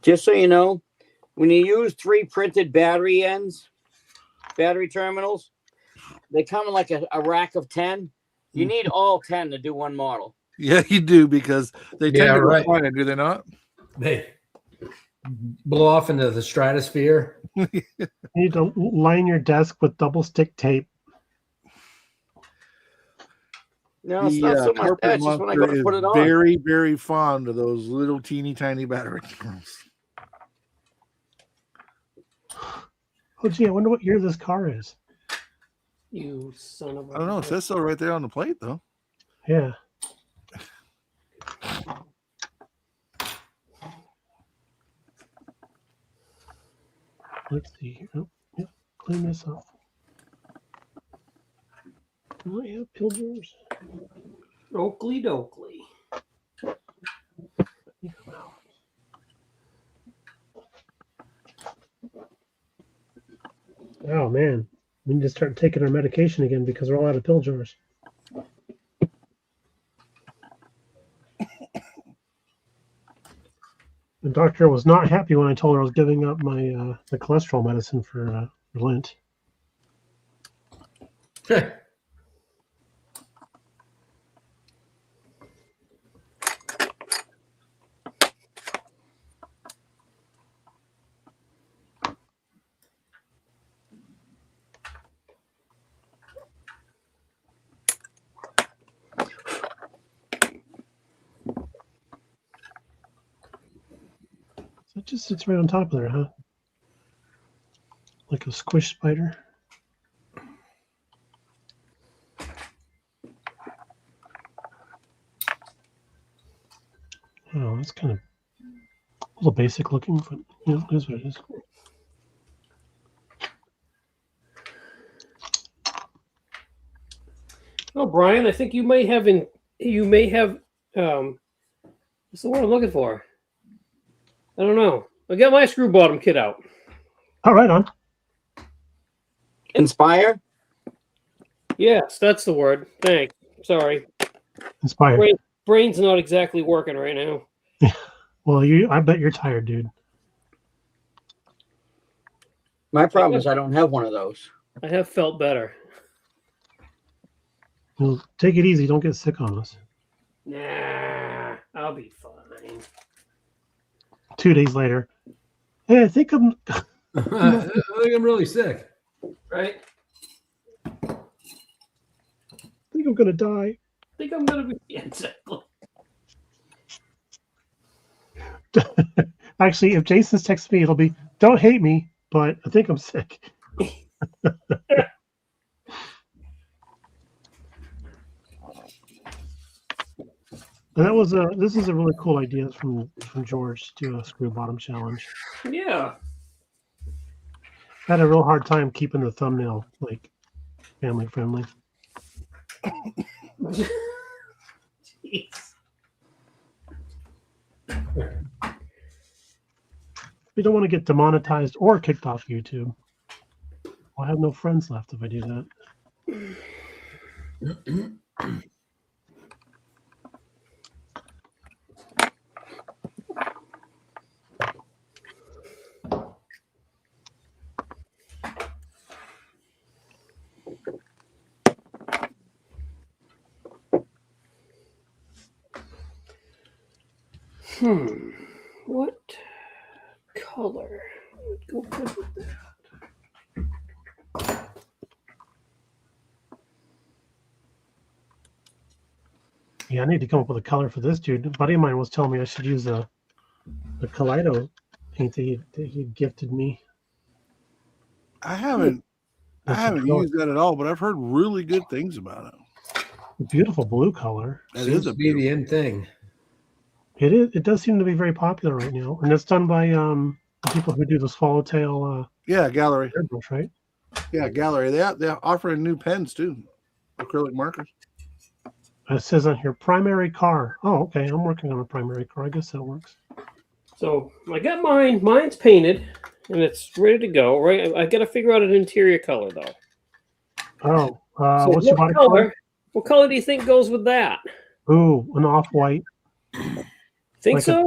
Just so you know, when you use 3 printed battery terminals, they come in like a rack of 10. You need all 10 to do one model. Yeah, you do, because they tend Yeah, to right. refine it, do they not? They blow off into the stratosphere. You need to line your desk with double stick tape. No, it's The not so much carpet that. It's just when I go monster to is put it on. very, very fond of those little teeny tiny battery terminals. Oh, gee, I wonder what year this car is. You son of a. I don't know. It says so right there on the plate, though. Yeah. Let's see here. Oh, yeah, clean this up. Do I have Pilgers? Oakley dokley. Oh man, we need to start taking our medication again because we're all out of pill jars. The doctor was not happy when I told her I was giving up my the cholesterol medicine for Lent. So it just sits right on top of there, huh? Like a squish spider. Oh, that's kind of a little basic looking, but you know, it is what it is. Oh, Brian, I think you may have what's the word I'm looking for? I don't know. I got my screw bottom kit out. All right, on. Inspire. Yes, that's the word. Thanks. Sorry. Inspired. Brain's not exactly working right now. Well, I bet you're tired, dude. My problem is I don't have one of those. I have felt better. Well, take it easy. Don't get sick on us. Nah, I'll be fine. 2 days later, hey, I think I'm really sick. Right? gonna die. I think I'm gonna be exactly. Actually, if Jason's texting me, it'll be, "Don't hate me, but I think I'm sick." And that was this is a really cool idea from George to do a screw bottom challenge. Yeah. I had a real hard time keeping the thumbnail like family friendly. Jeez. We don't want to get demonetized or kicked off YouTube. I'll have no friends left if I do that. What color would go good with that? Yeah, I need to come up with a color for this dude. A buddy of mine was telling me I should use the Kaleido paint that he gifted me. I haven't That's a used color. that at all, but I've heard really good things about it. A beautiful blue color. That Seems is a to be the end thing. It is. It does seem to be very popular right now, and it's done by the people who do the swallowtail yeah, gallery. airbrush, right? Yeah, gallery. They're offering new pens too, acrylic markers. It says on here primary car. Oh, okay. I'm working on a primary car. I guess that works. So I got mine. Mine's painted and it's ready to go. Right. I got to figure out an interior color though. Oh, So what's your body color? What color do you think goes with that? Ooh, an off-white. Think Like so?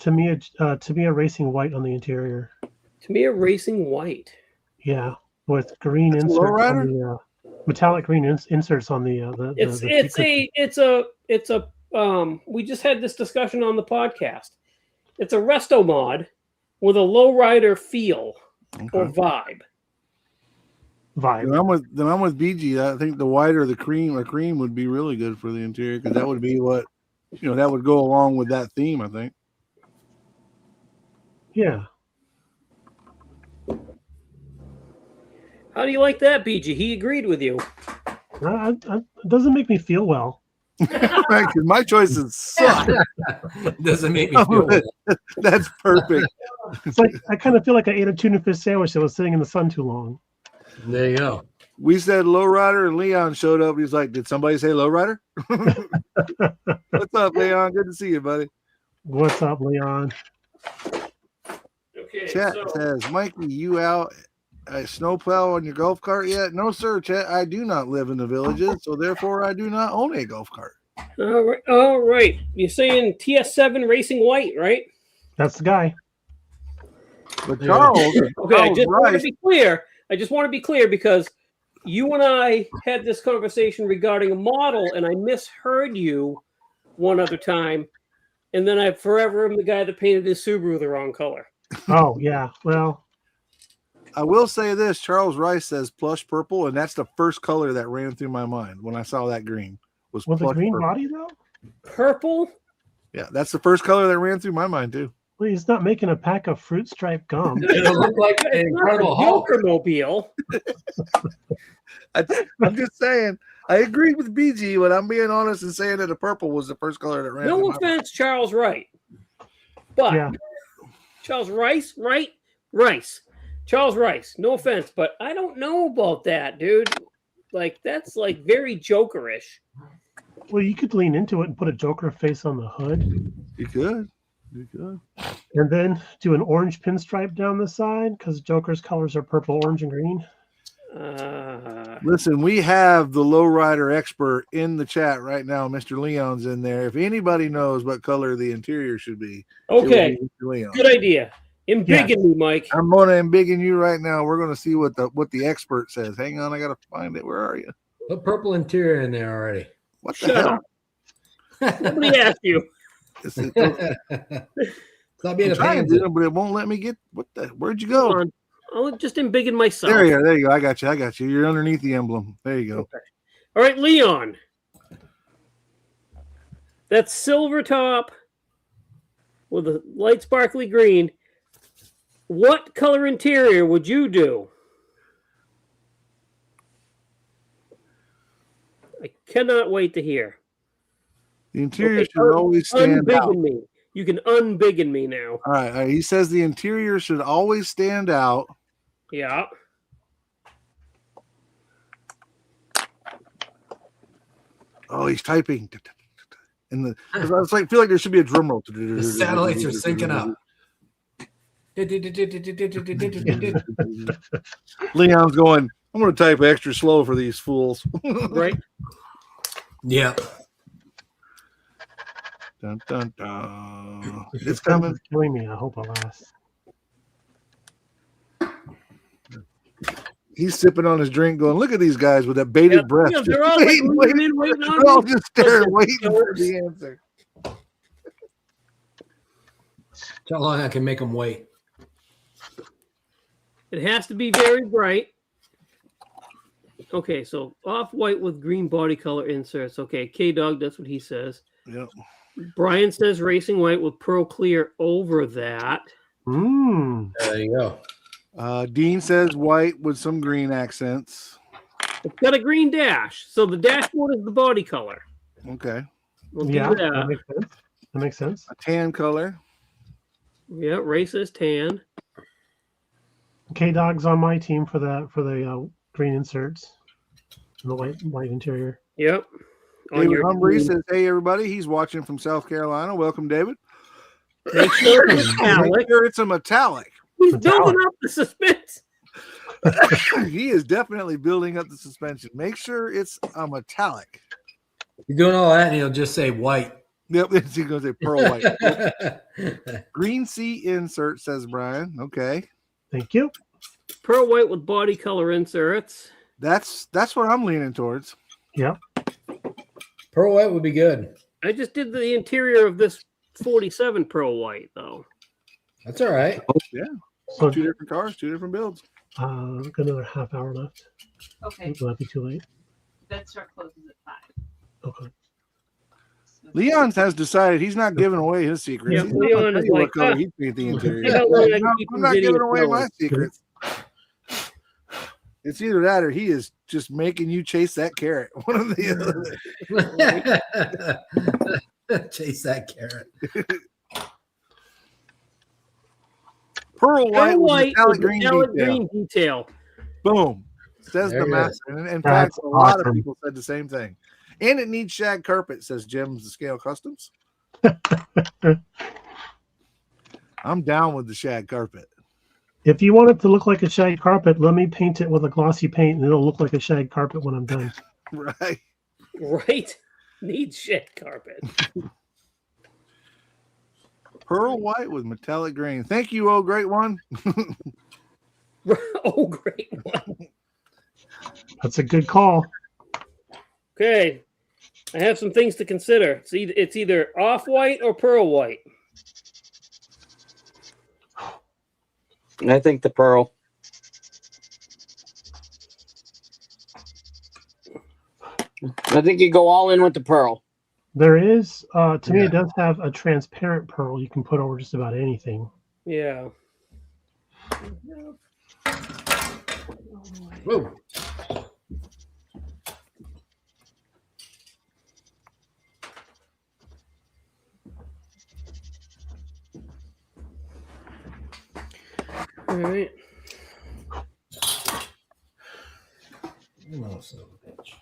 To me, a racing white on the interior. To me, a racing white. Yeah, with green That's a inserts lowrider? on the metallic green inserts on the It's a we just had this discussion on the podcast. It's a resto mod with a lowrider feel or Okay. vibe. vibe. Then I'm with BG. I think the white or the cream would be really good for the interior because that would be what that would go along with that theme. I think. Yeah. How do you like that, BG? He agreed with you. It doesn't make me feel well. Right, 'cause my choices suck. Doesn't make me feel good. That's perfect. It's like I kind of feel like I ate a tuna fish sandwich that was sitting in the sun too long. There you go. We said lowrider, and Leon showed up. He's like, "Did somebody say lowrider?" What's up, Leon? Good to see you, buddy. What's up, Leon? Okay. Chat says, "Mikey, you out a snowplow on your golf cart yet?" No, sir, Chat. I do not live in the villages, so therefore I do not own a golf cart. All right. You're saying TS7 Racing White, right? That's the guy. But Yeah. Charles, Okay, I Charles just want to Rice, be clear. I just want to be clear because you and I had this conversation regarding a model, and I misheard you one other time, and then I forever am the guy that painted his Subaru the wrong color. Oh yeah. Well, I will say this: Charles Rice says plush purple, and that's the first color that ran through my mind when I saw that green. Was with a plush green purple. body though. Purple? Yeah, that's the first color that ran through my mind too. Well, he's not making a pack of fruit stripe gum. It'll look like an It's not Incredible the Hulk. Joker mobile. I'm just saying. I agree with BG when I'm being honest and saying that the purple was the first color that ran. No through my mind. offense, Charles Wright. But Yeah. Charles Rice, right? Rice. Charles Rice. No offense, but I don't know about that, dude. Like, that's like very Jokerish. Well, you could lean into it and put a Joker face on the hood, You could. You could. and then do an orange pinstripe down the side because Joker's colors are purple, orange, and green. Listen, we have the lowrider expert in the chat right now. Mr. Leon's in there. If anybody knows what color the interior should be, it would Okay, be Mr. Leon. good idea. Embiggen me, Mike. I'm going to embiggen you right now. We're going to see what the expert says. Hang on, I got to find it. Where are you? Put purple interior in there already. What the Shut hell? up. Nobody asked you. Stop being I'm a trying to pansy. do it, but it won't let me get. What the? Where'd you Hold go? on. I'll just embiggen myself. There you are. There you go. I got you. I got you. You're underneath the emblem. There you go. All right, Leon. That's silver top with a light sparkly green. What color interior would you do? I cannot wait to hear. The interior Okay, should always stand out. Unbiggen me. You can unbiggen me now. All right. He says the interior should always stand out. Yeah. Oh, he's typing. In the, it's like feel like there should be a drum roll. The satellites are syncing up. Leon's going, I'm going to type extra slow for these fools. Right. Yeah. Dun, dun, dun. It's It's coming. killing me. I hope it lasts. He's sipping on his drink, going, look at these guys with that bated Yeah, breath. yeah, Just they're all like waiting, leaning in, waiting on They're all me. just staring, Okay, waiting for jokes. the answer. How long I can make them wait. It has to be very bright. Okay, so off-white with green body color inserts. Okay, K-Dog, that's what he says. Yep. Brian says racing white with pearl clear over that. Mmm. There you go. Dean says white with some green accents. It's got a green dash, so the dashboard is the body color. Okay. We'll Yeah, do that that. makes sense. That makes sense. A tan color. Yeah, racist tan. K-Dog's on my team for the green inserts and the white interior. Yep. On David your Humphrey team. says, hey, everybody. He's watching from South Carolina. Welcome, David. Make sure it's Make metallic. sure it's a metallic. He's building up the suspense. He is definitely building up the suspension. Make sure it's a metallic. You're doing all that, and he'll just say white. Yep, he's going to say pearl white. Green C insert, says Brian. Okay. Thank you. Pearl white with body color inserts. That's what I'm leaning towards. Yep. Pearl white would be good. I just did the interior of this 47 pearl white, though. That's all right. So Two different cars, two different builds. got another half hour left. Okay, Will that be too late? that start closes at 5. Okay. Leon has decided he's not giving away his secrets. Yeah, He's not gonna Leon tell is you what like, color "Ah, he painted the interior. see how long I No, can keep I'm him not getting giving away my fellas." secrets. It's either that or he is just making you chase that carrot. One of the other. Chase that carrot. Pearl white Pearl with white metallic with green metallic detail. green detail. Boom. Says There the it master. is. And in That's fact, a lot of awesome. people said the same thing. And it needs shag carpet, says Jim's the Scale Customs. I'm down with the shag carpet. If you want it to look like a shag carpet, let me paint it with a glossy paint, and it'll look like a shag carpet when I'm done. Right. Right? Needs shed carpet. Pearl white with metallic grain. Thank you, oh great one. Oh, great one. That's a good call. Okay. I have some things to consider. It's either off-white or pearl white. I think the pearl. I think you go all in with the pearl. There is, to me, Yeah. it does have a transparent pearl you can put over just about anything. Yeah. Whoa. All right. Oh, son of a bitch.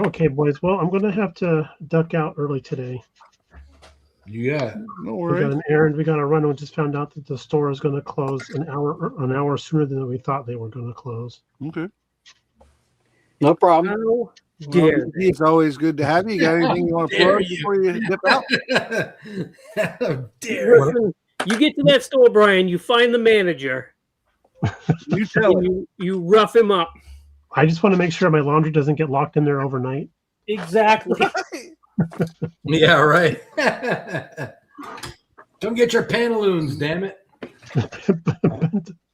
Okay, boys. Well, I'm going to have to duck out early today. You got it. No We got worries. an errand we got to run. We just found out that the store is going to close an hour sooner than we thought they were going to close. Okay. No problem. How dare they? It's always good to have you. You got anything you want to Dare plug you. before you dip out? How dare Listen, you get to that store, Brian, you find the manager, You tell and it. you rough him up. I just want to make sure my laundry doesn't get locked in there overnight. Exactly. Yeah, right. Don't get your pantaloons, damn it.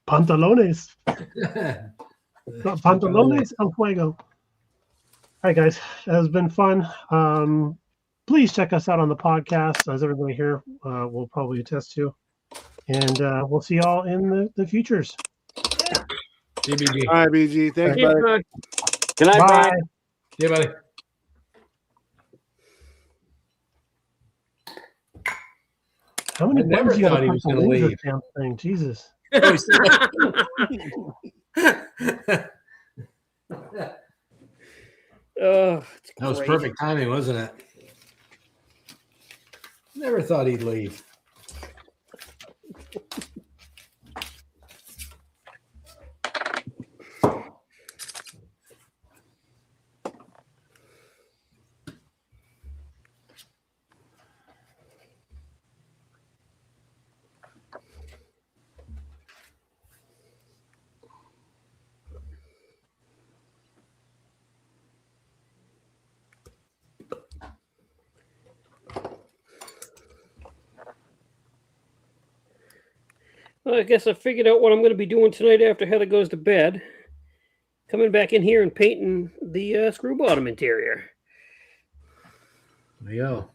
Pantalones. Pantalones al fuego. All right, guys. It has been fun. Please check us out on the podcast, as everybody here will probably attest to. And we'll see y'all in the futures. CBG. All right, BG. Thanks, Yeah, buddy. Good night, Bye. Brian. Yeah, buddy. How many I never buttons you got thought he to was push gonna on this leave. damn thing? Jesus. Oh, it's That was great. perfect timing, wasn't it? Never thought he'd leave. Well, I guess I figured out what I'm going to be doing tonight after Heather goes to bed. Coming back in here and painting the screw bottom interior. There you go.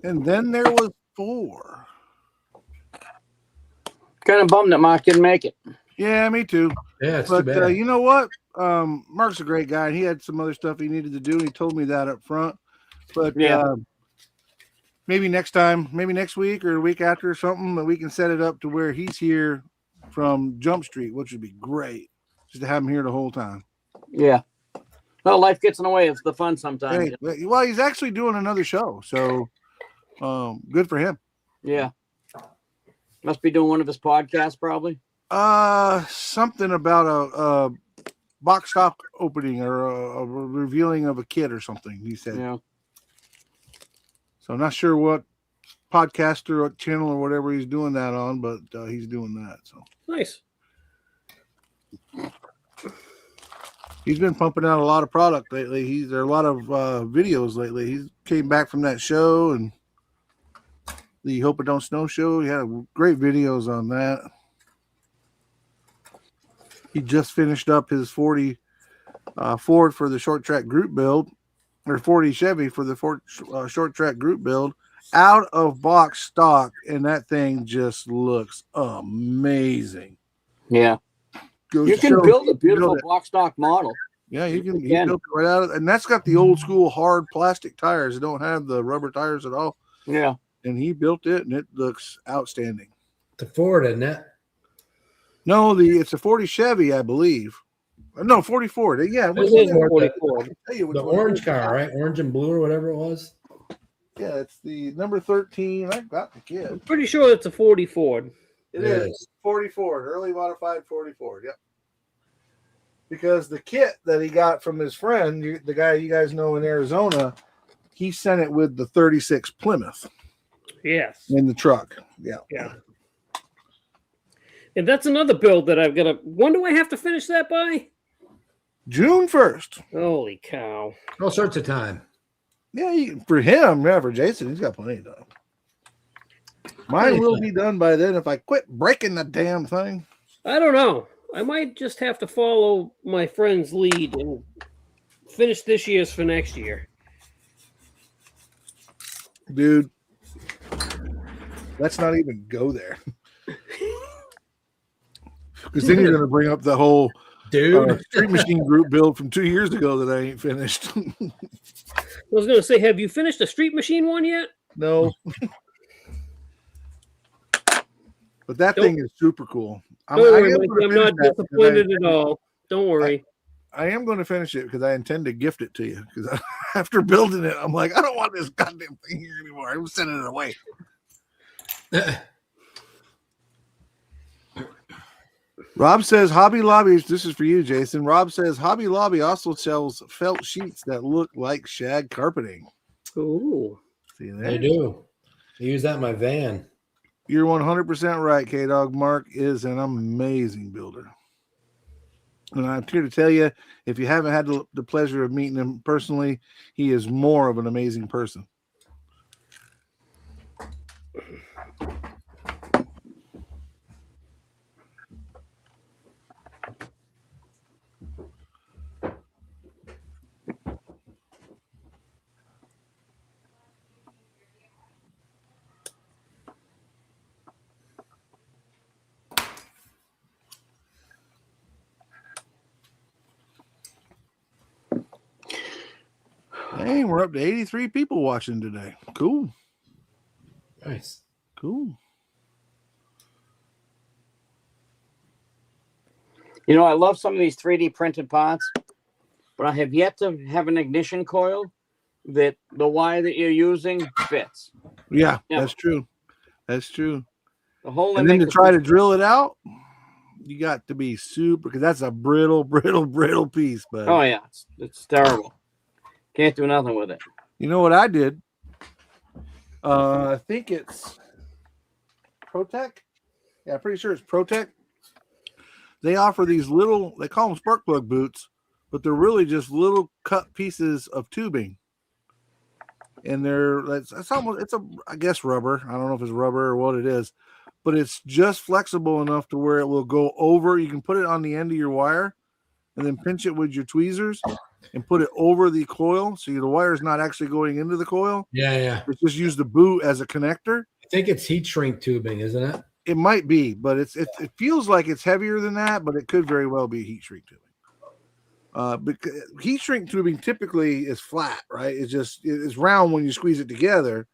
And then there was 4. Kind of bummed that Mark didn't make it. Yeah, me too. Yeah, it's too But bad. you know what? Mark's a great guy, and he had some other stuff he needed to do. And he told me that up front. But Yeah. maybe next time, maybe next week or a week after or something, that we can set it up to where he's here from Jump Street, which would be great, just to have him here the whole time. Yeah. Well, life gets in the way of the fun sometimes. Hey, well, he's actually doing another show, so good for him. Yeah. Must be doing one of his podcasts, probably. Something about a box stock opening or a revealing of a kid or something. He said. Yeah. So I'm not sure what podcast or what channel or whatever he's doing that on, but he's doing that. So Nice. he's been pumping out a lot of product lately. There are a lot of videos lately. He came back from that show and the Hope It Don't Snow show. He had great videos on that. He just finished up his 40 Ford for the short track group build, or 40 Chevy for the Ford short track group build, out of box stock, and that thing just looks amazing. Yeah. Goes You to can show build a you can beautiful it. block stock model. Yeah, you can. You He can. built it right out of, and that's got the old school hard plastic tires. They don't have the rubber tires at all. Yeah. And he built it, and it looks outstanding. To Ford, isn't it? No, it's a 40 Chevy, I believe. No, 44. Yeah, It is 44. Tell you which The one it orange is. car, right? Orange and blue or whatever it was. Yeah, it's the number 13. I got the kid. I'm pretty sure it's a 40 Ford. It Yes. is 44, early modified 44. Yep. Because the kit that he got from his friend, the guy you guys know in Arizona, he sent it with the 36 Plymouth Yes. in the truck. Yeah. Yeah. And that's another build that I've got to. When do I have to finish that by? June 1st. Holy cow. All sorts of time. Yeah, for him, yeah, for Jason, he's got plenty of time. Mine will be done by then if I quit breaking the damn thing. I don't know. I might just have to follow my friend's lead and finish this year's for next year. Dude, let's not even go there. Because then you're going to bring up the whole Dude. Street Machine Group build from 2 years ago that I ain't finished. I was going to say, have you finished the Street Machine one yet? No. But that Don't- thing is super cool. Don't worry, am Mike, gonna I'm finish not that because disappointed at all. Don't worry. I am going to finish it because I intend to gift it to you. Because after building it, I'm like, I don't want this goddamn thing here anymore. I'm sending it away. Rob says Hobby Lobby. This is for you, Jason. Rob says Hobby Lobby also sells felt sheets that look like shag carpeting. Ooh. See They there? do. I use that in my van. You're 100% right, K-Dog. Mark is an amazing builder. And I'm here to tell you, if you haven't had the pleasure of meeting him personally, he is more of an amazing person. Hey, we're up to 83 people watching today. Cool. Nice. Cool. You know, I love some of these 3D printed parts, but I have yet to have an ignition coil that the wire that you're using fits. Yeah, Yeah. that's true. That's true. The hole And then to try to drill it out, you got to be super, because that's a brittle piece. But Oh yeah, it's terrible. Can't do nothing with it. you know what I did? I think it's Protec. Yeah, I'm pretty sure it's Protec. They offer these little, they call them spark plug boots, but they're really just little cut pieces of tubing. And it's almost, it's a, I guess rubber. I don't know if it's rubber or what it is, but it's just flexible enough to where it will go over. You can put it on the end of your wire and then pinch it with your tweezers and put it over the coil. So the wire is not actually going into the coil. Yeah, yeah. It's just use the boot as a connector. I think it's heat shrink tubing, isn't it? It might be, but it feels like it's heavier than that, but it could very well be heat shrink tubing. Because heat shrink tubing typically is flat, right? It's round when you squeeze it together.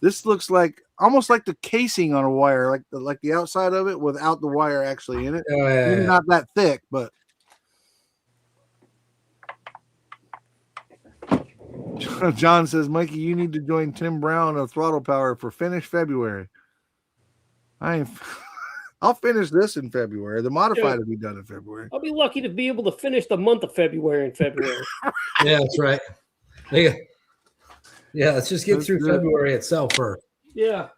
This looks like almost like the casing on a wire, like the outside of it without the wire actually in it. Oh, yeah, Maybe yeah. not that thick, but John says, Mikey, you need to join Tim Brown of Throttle Power for finish February. I'll finish this in February. The modified will be done in February. I'll be lucky to be able to finish the month of February in February. Yeah, that's right. Yeah, let's just get That's through good. February itself first. Yeah.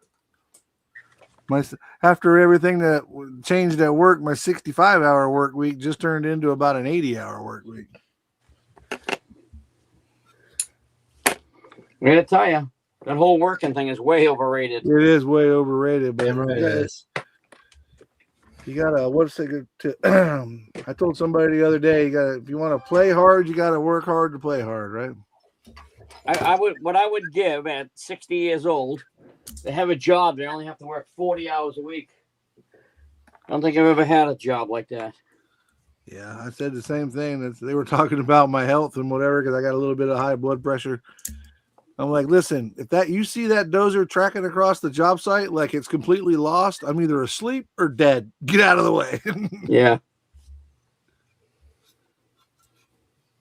After everything that changed at work, my 65-hour work week just turned into about an 80-hour work week. I'm gonna tell you, that whole working thing is way overrated. It is way overrated, but Damn right it is. you gotta. What's it? I told somebody the other day, if you want to play hard, you gotta work hard to play hard, right? I would give at 60 years old they have a job. They only have to work 40 hours a week. I don't think I've ever had a job like that. Yeah, I said the same thing. That they were talking about my health and whatever because I got a little bit of high blood pressure. I'm like, listen, if that you see that dozer tracking across the job site like it's completely lost, I'm either asleep or dead. Get out of the way. Yeah.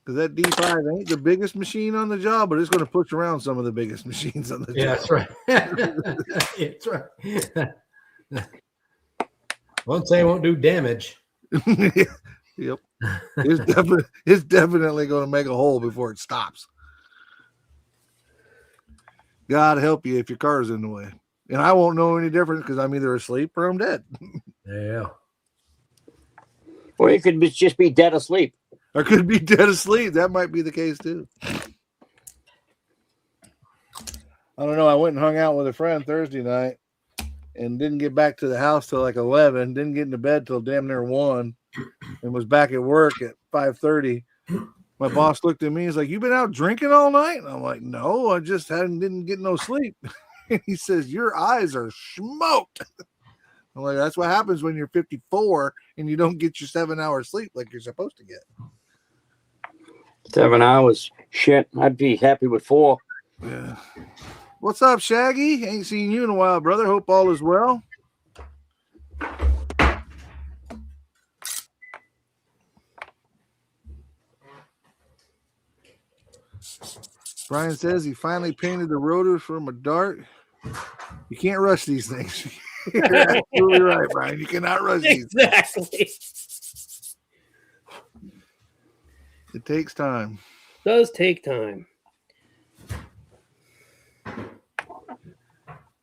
Because that D5 ain't the biggest machine on the job, but it's going to push around some of the biggest machines on the Yeah, job. that's right. That's right. Won't say it won't do damage. Yep. It's definitely going to make a hole before it stops. God help you if your car's in the way. And I won't know any difference because I'm either asleep or I'm dead. Yeah. Or you could just be dead asleep. I could be dead asleep. That might be the case too. I don't know. I went and hung out with a friend Thursday night and didn't get back to the house till like 11. Didn't get into bed till damn near 1 and was back at work at 5:30. My boss looked at me. He's like, "You been out drinking all night?" And I'm like, "No, I just didn't get no sleep." He says, "Your eyes are smoked." I'm like, "That's what happens when you're 54 and you don't get your 7 hours sleep like you're supposed to get." 7 hours. Shit. I'd be happy with 4. Yeah. What's up, Shaggy? Ain't seen you in a while, brother. Hope all is well. Brian says he finally painted the rotors from a dart. You can't rush these things. You're absolutely right, Brian. You cannot rush these. Exactly. It takes time. Does take time.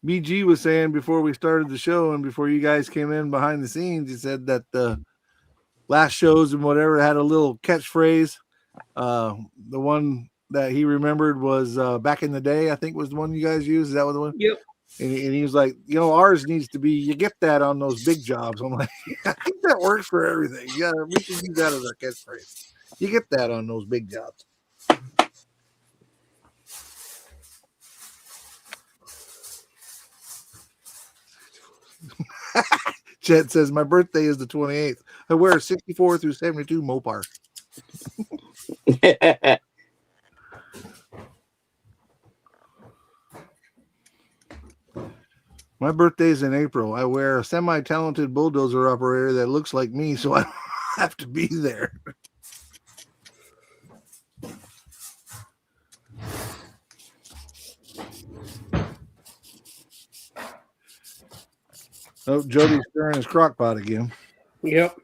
BG was saying before we started the show and before you guys came in behind the scenes, he said that the last shows and whatever had a little catchphrase. The one that he remembered was back in the day, I think was the one you guys used. Is that what the one? Yep. And he was like, ours needs to be, you get that on those big jobs. I'm like, I think that works for everything. Yeah, we should use that as our catchphrase. You get that on those big jobs. Chet says, my birthday is the 28th. I wear a 64 through 72 Mopar. My birthday's in April. I wear a semi-talented bulldozer operator that looks like me, so I don't have to be there. Oh, Jody's stirring his crock pot again. Yep.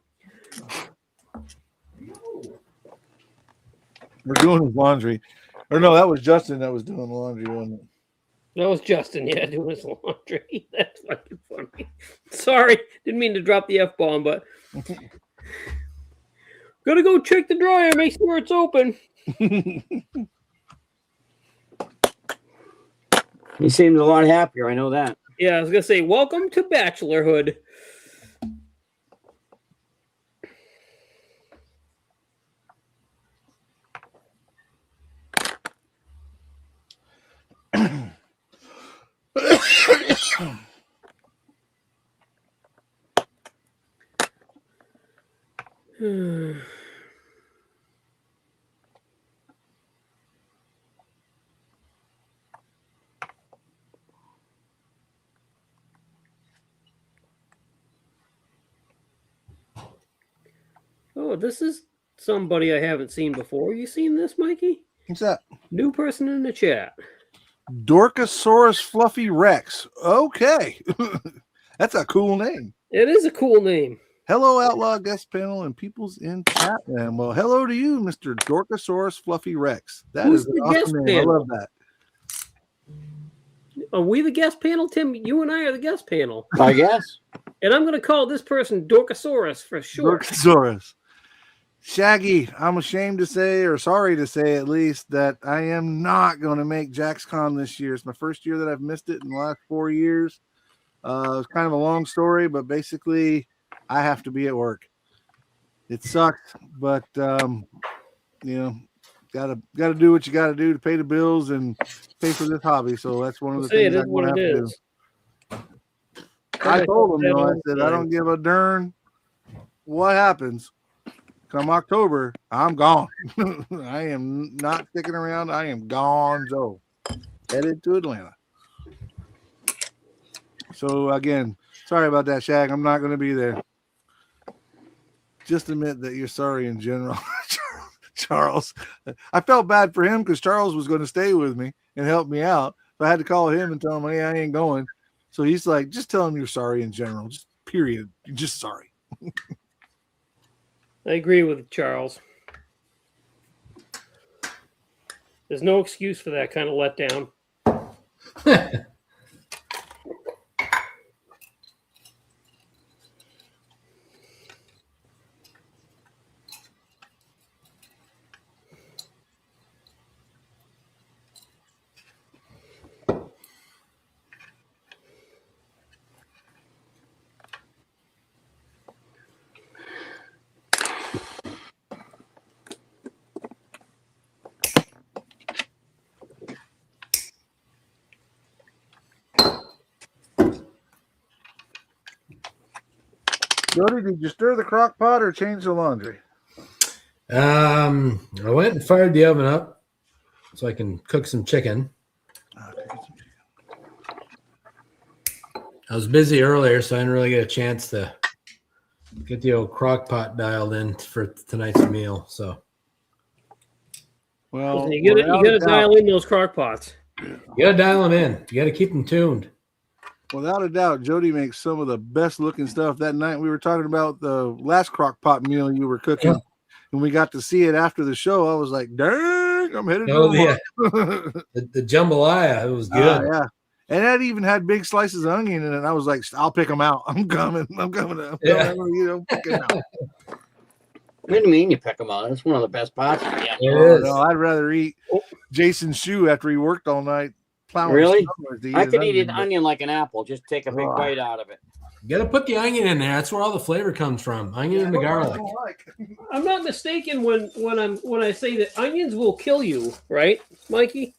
We're doing his laundry. Or no, that was Justin that was doing the laundry, wasn't it? That was Justin, yeah, doing his laundry. That's fucking funny. Sorry, didn't mean to drop the F-bomb, but gotta go check the dryer, make sure it's open. He seems a lot happier. I know that. Yeah, I was gonna say, welcome to bachelorhood. Oh, this is somebody I haven't seen before. You seen this, Mikey? What's that? New person in the chat. Dorkosaurus Fluffy Rex. Okay. That's a cool name. It is a cool name. Hello, Outlaw Guest Panel and peoples in chat. And well, hello to you, Mr. Dorkosaurus Fluffy Rex. That Who's is an the awesome guest name. panel? I love that. Are we the guest panel, Tim? You and I are the guest panel. I guess. And I'm going to call this person Dorkosaurus for short. Dorkosaurus. Shaggy, I'm ashamed to say, or sorry to say at least, that I am not going to make JaxCon this year. It's my first year that I've missed it in the last 4 years. It's kind of a long story, but basically I have to be at work. It sucks, but you know, gotta do what you gotta do to pay the bills and pay for this hobby. So that's one of the things It is I'm what gonna it have to do. is. I told him, though, I said, I don't give a darn what happens. Come October, I'm gone. I am not sticking around. I am gone. So headed to Atlanta. So again, sorry about that, Shag. I'm not going to be there. Just admit that you're sorry in general, Charles. I felt bad for him because Charles was going to stay with me and help me out. So I had to call him and tell him, hey, I ain't going. So he's like, just tell him you're sorry in general. Just period. You're just sorry. I agree with Charles. There's no excuse for that kind of letdown. Jody, did you stir the crock pot or change the laundry? I went and fired the oven up so I can cook some chicken. I was busy earlier, so I didn't really get a chance to get the old crock pot dialed in for tonight's meal. So, Well, You gotta dial in those crock pots. you got to dial them in. You got to keep them tuned. without a doubt, Jody makes some of the best looking stuff. That night we were talking about the last crock pot meal you were cooking, and we got to see it after the show. I was like, dang, I'm headed Oh, to yeah. the The jambalaya, it was good. yeah. And that even had big slices of onion in it. I was like, I'll pick them out. I'm coming. Yeah. Pick 'em out. What do you mean you pick them out? That's one of the best parts. Yeah. It Oh, is. no, I'd rather eat Jason's shoe after he worked all night. plowing Really? snow to I his could eat an but- onion like an apple. Just take a big Oh. bite out of it. You got to put the onion in there. That's where all the flavor comes from. Onion and the garlic. I'm not mistaken when I say that onions will kill you, right, Mikey?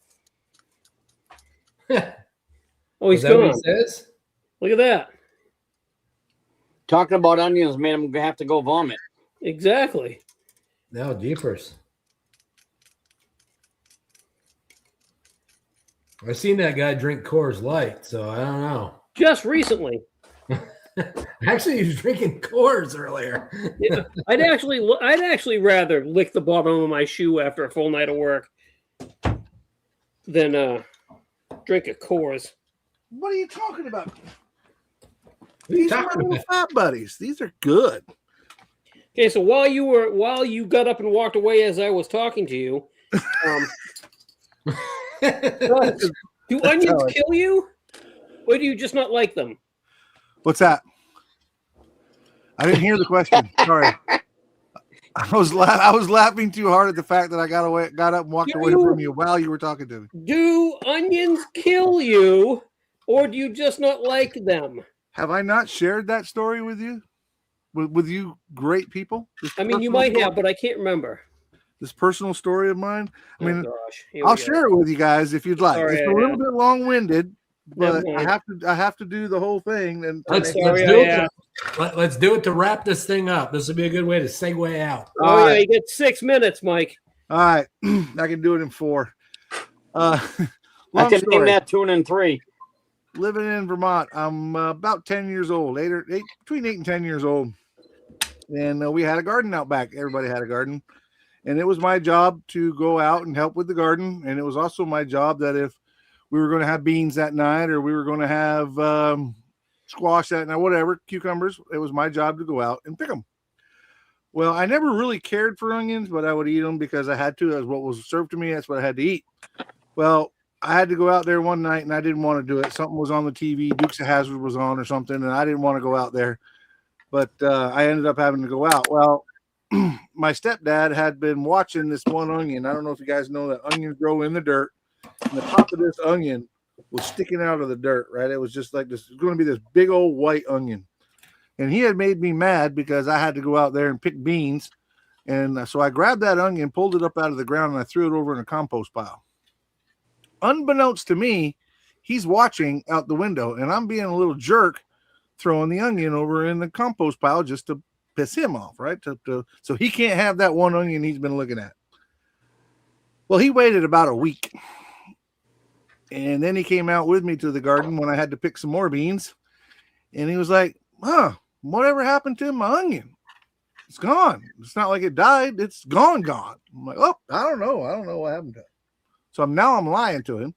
Oh, Is he's that what gone. he says? Look at that. Talking about onions made him have to go vomit. Exactly. No, jeepers. I've seen that guy drink Coors Light, so I don't know. Just recently. Actually, he was drinking Coors earlier. Yeah, I'd actually rather lick the bottom of my shoe after a full night of work than drink a Coors. What are you talking about? What are you These are my talking little about? fat buddies. These are good. Okay, so while you got up and walked away as I was talking to you, do onions kill you, or do you just not like them? What's that? I didn't hear the question. Sorry. I was laughing too hard at the fact that I got up and walked away from you while you were talking to me. Do onions kill you, or do you just not like them? Have I not shared that story with you? With you great people? I mean, you personal might story? have, but I can't remember. This personal story of mine. I mean, Oh gosh, here we I'll go. share it with you guys if you'd like. Sorry, It's a I little have- bit long-winded, but Never mind. I have to do the whole thing. And Let's Sorry, do I it. asked. Let's do it to wrap this thing up. This would be a good way to segue out. Oh All yeah, right. you get 6 minutes, Mike. All right, I can do it in 4. I Long can story. name that tune in 3. Living in Vermont. I'm about 10 years old, between 8 and 10 years old. And we had a garden out back. Everybody had a garden. And it was my job to go out and help with the garden. And it was also my job that if we were going to have beans that night or we were going to have squash that night, whatever, cucumbers, it was my job to go out and pick them. Well, I never really cared for onions, but I would eat them because I had to. That's what was served to me. That's what I had to eat. Well, I had to go out there one night and I didn't want to do it. Something was on the TV. Dukes of Hazzard was on or something. And I didn't want to go out there, but I ended up having to go out. Well, my stepdad had been watching this one onion. I don't know if you guys know that onions grow in the dirt. And the top of this onion was sticking out of the dirt, right? It was just like this, it's going to be this big old white onion. And he had made me mad because I had to go out there and pick beans. And so I grabbed that onion, pulled it up out of the ground, and I threw it over in a compost pile. Unbeknownst to me, he's watching out the window, and I'm being a little jerk throwing the onion over in the compost pile just to piss him off, right? So he can't have that one onion he's been looking at. Well, he waited about a week. And then he came out with me to the garden when I had to pick some more beans. And he was like, whatever happened to my onion? It's gone. It's not like it died. It's gone. I'm like, oh, I don't know. I don't know what happened to it. So now I'm lying to him.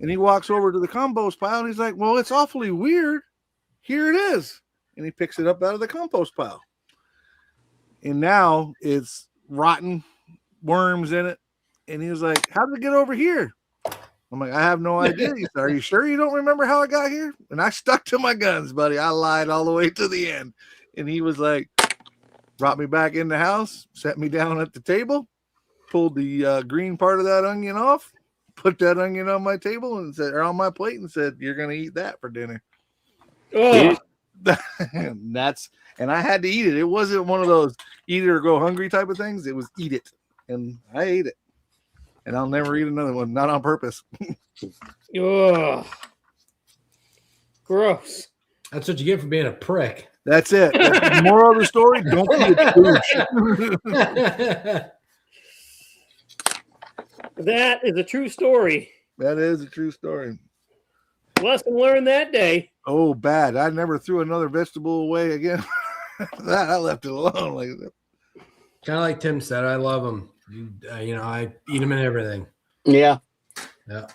And he walks over to the compost pile and he's like, well, it's awfully weird. Here it is. And he picks it up out of the compost pile. And now it's rotten, worms in it. And he was like, how did it get over here? I'm like, I have no idea. He said, are you sure you don't remember how I got here? And I stuck to my guns, buddy. I lied all the way to the end. And he was like, brought me back in the house, sat me down at the table, pulled the green part of that onion off, put that onion on my table and said, or on my plate, and said, you're going to eat that for dinner. Oh, And I had to eat it. It wasn't one of those eat it or go hungry type of things. It was eat it. And I ate it. And I'll never eat another one, not on purpose. ugh. Gross. That's what you get for being a prick. That's it. That's the moral of the story. Don't be a douche. That is a true story. That is a true story. Lesson learned that day. Oh, bad. I never threw another vegetable away again. That I left it alone. Like Kind of like Tim said, I love them. I eat them and everything. Yeah. Yeah.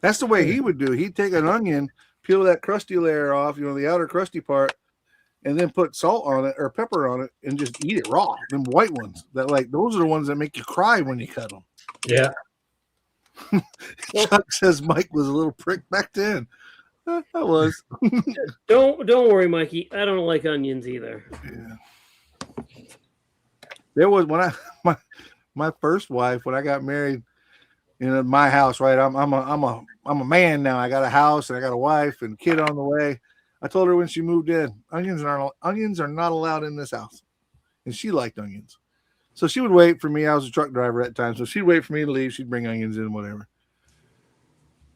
that's the way he would do. He'd take an onion, peel that crusty layer off, the outer crusty part, and then put salt on it or pepper on it and just eat it raw. Them white ones those are the ones that make you cry when you cut them. Yeah. Chuck says Mike was a little prick back then. I was. Don't worry, Mikey. I don't like onions either. Yeah. There was when my first wife, when I got married in my house, right? I'm a man now. I got a house and I got a wife and kid on the way. I told her when she moved in, onions are not allowed in this house. And she liked onions. So she would wait for me. I was a truck driver at the time. So she'd wait for me to leave. She'd bring onions in, whatever.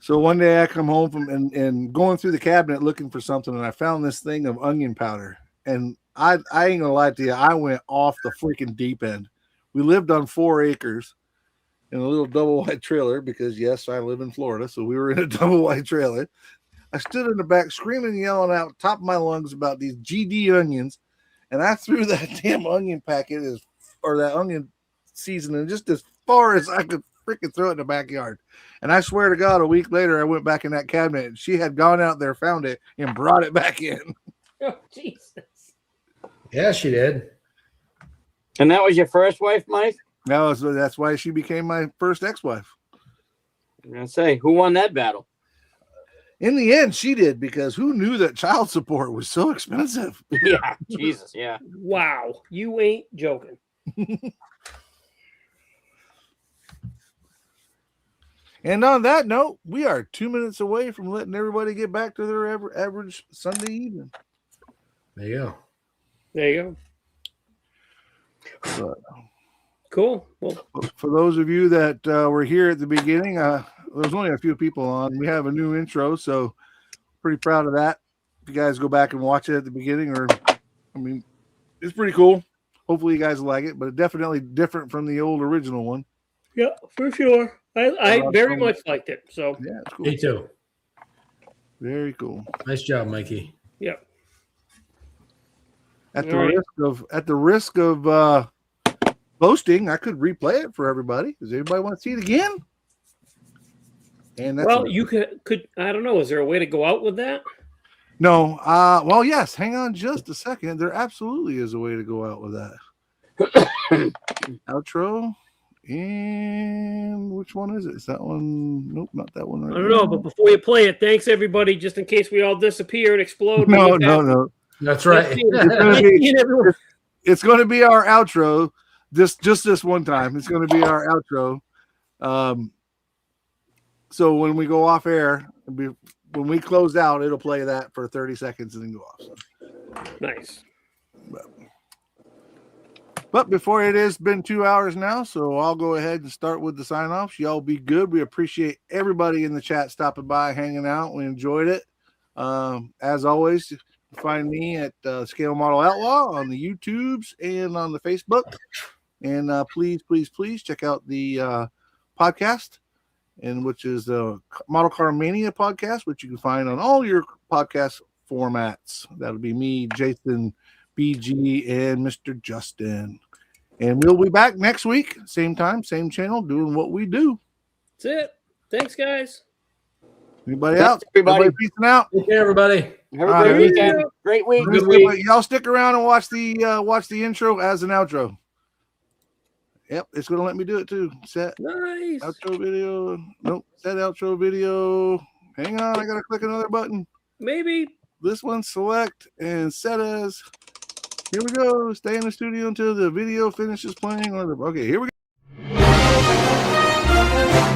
So one day I come home from and going through the cabinet looking for something, and I found this thing of onion powder. And I ain't gonna lie to you, I went off the freaking deep end. We lived on 4 acres in a little double wide trailer because yes, I live in Florida, so we were in a double wide trailer. I stood in the back screaming and yelling out top of my lungs about these GD onions, and I threw that damn onion packet or that onion seasoning just as far as I could freaking throw it in the backyard. And I swear to God, a week later, I went back in that cabinet and she had gone out there, found it, and brought it back in. Oh, Jesus. Yeah, she did. And that was your first wife, Mike? That's why she became my first ex-wife. I'm going to say, who won that battle? In the end, she did, because who knew that child support was so expensive? Yeah, Jesus, yeah. Wow. You ain't joking. And on that note, we are 2 minutes away from letting everybody get back to their average Sunday evening. There you go. There you go. But Cool. Well, for those of you that were here at the beginning, there's only a few people on. We have a new intro, so pretty proud of that. If you guys go back and watch it at the beginning, it's pretty cool. Hopefully you guys like it, but definitely different from the old original one. yeah, for sure. I very much liked it. So, Yeah, it's cool. Me too. Very cool. Nice job, Mikey. yeah. At All right. the risk of boasting, I could replay it for everybody. Does anybody want to see it again? And that's Well, you could. I don't know. Is there a way to go out with that? no. Well, yes. Hang on just a second. There absolutely is a way to go out with that. Outro. And which one is it? Is that one? Nope, not that one. Right I don't know. now. But before you play it, thanks everybody. Just in case we all disappear and explode. No. That's right. It's going to be our outro. Just this one time. It's going to be our outro. So when we go off air, when we close out, it'll play that for 30 seconds and then go off. So. Nice. But before it has been 2 hours now, so I'll go ahead and start with the sign offs. Y'all be good. We appreciate everybody in the chat stopping by, hanging out. We enjoyed it. As always, find me at Scale Model Outlaw on the YouTubes and on the Facebook. And please check out the podcast, and which is the Model Car Mania podcast, which you can find on all your podcast formats. That'll be me, Jason, BG, and Mr. Justin. And we'll be back next week, same time, same channel, doing what we do. That's it. Thanks, guys. Anybody Thanks, else? everybody. Peacing out. Take care, everybody. Have a All great right. weekend. Great week. Good week. Y'all stick around and watch the intro as an outro. Yep, it's gonna let me do it too. Set Nice. outro video. Nope, set outro video. Hang on, I gotta click another button. Maybe. This one, select and set as. Here we go. Stay in the studio until the video finishes playing. Okay, here we go.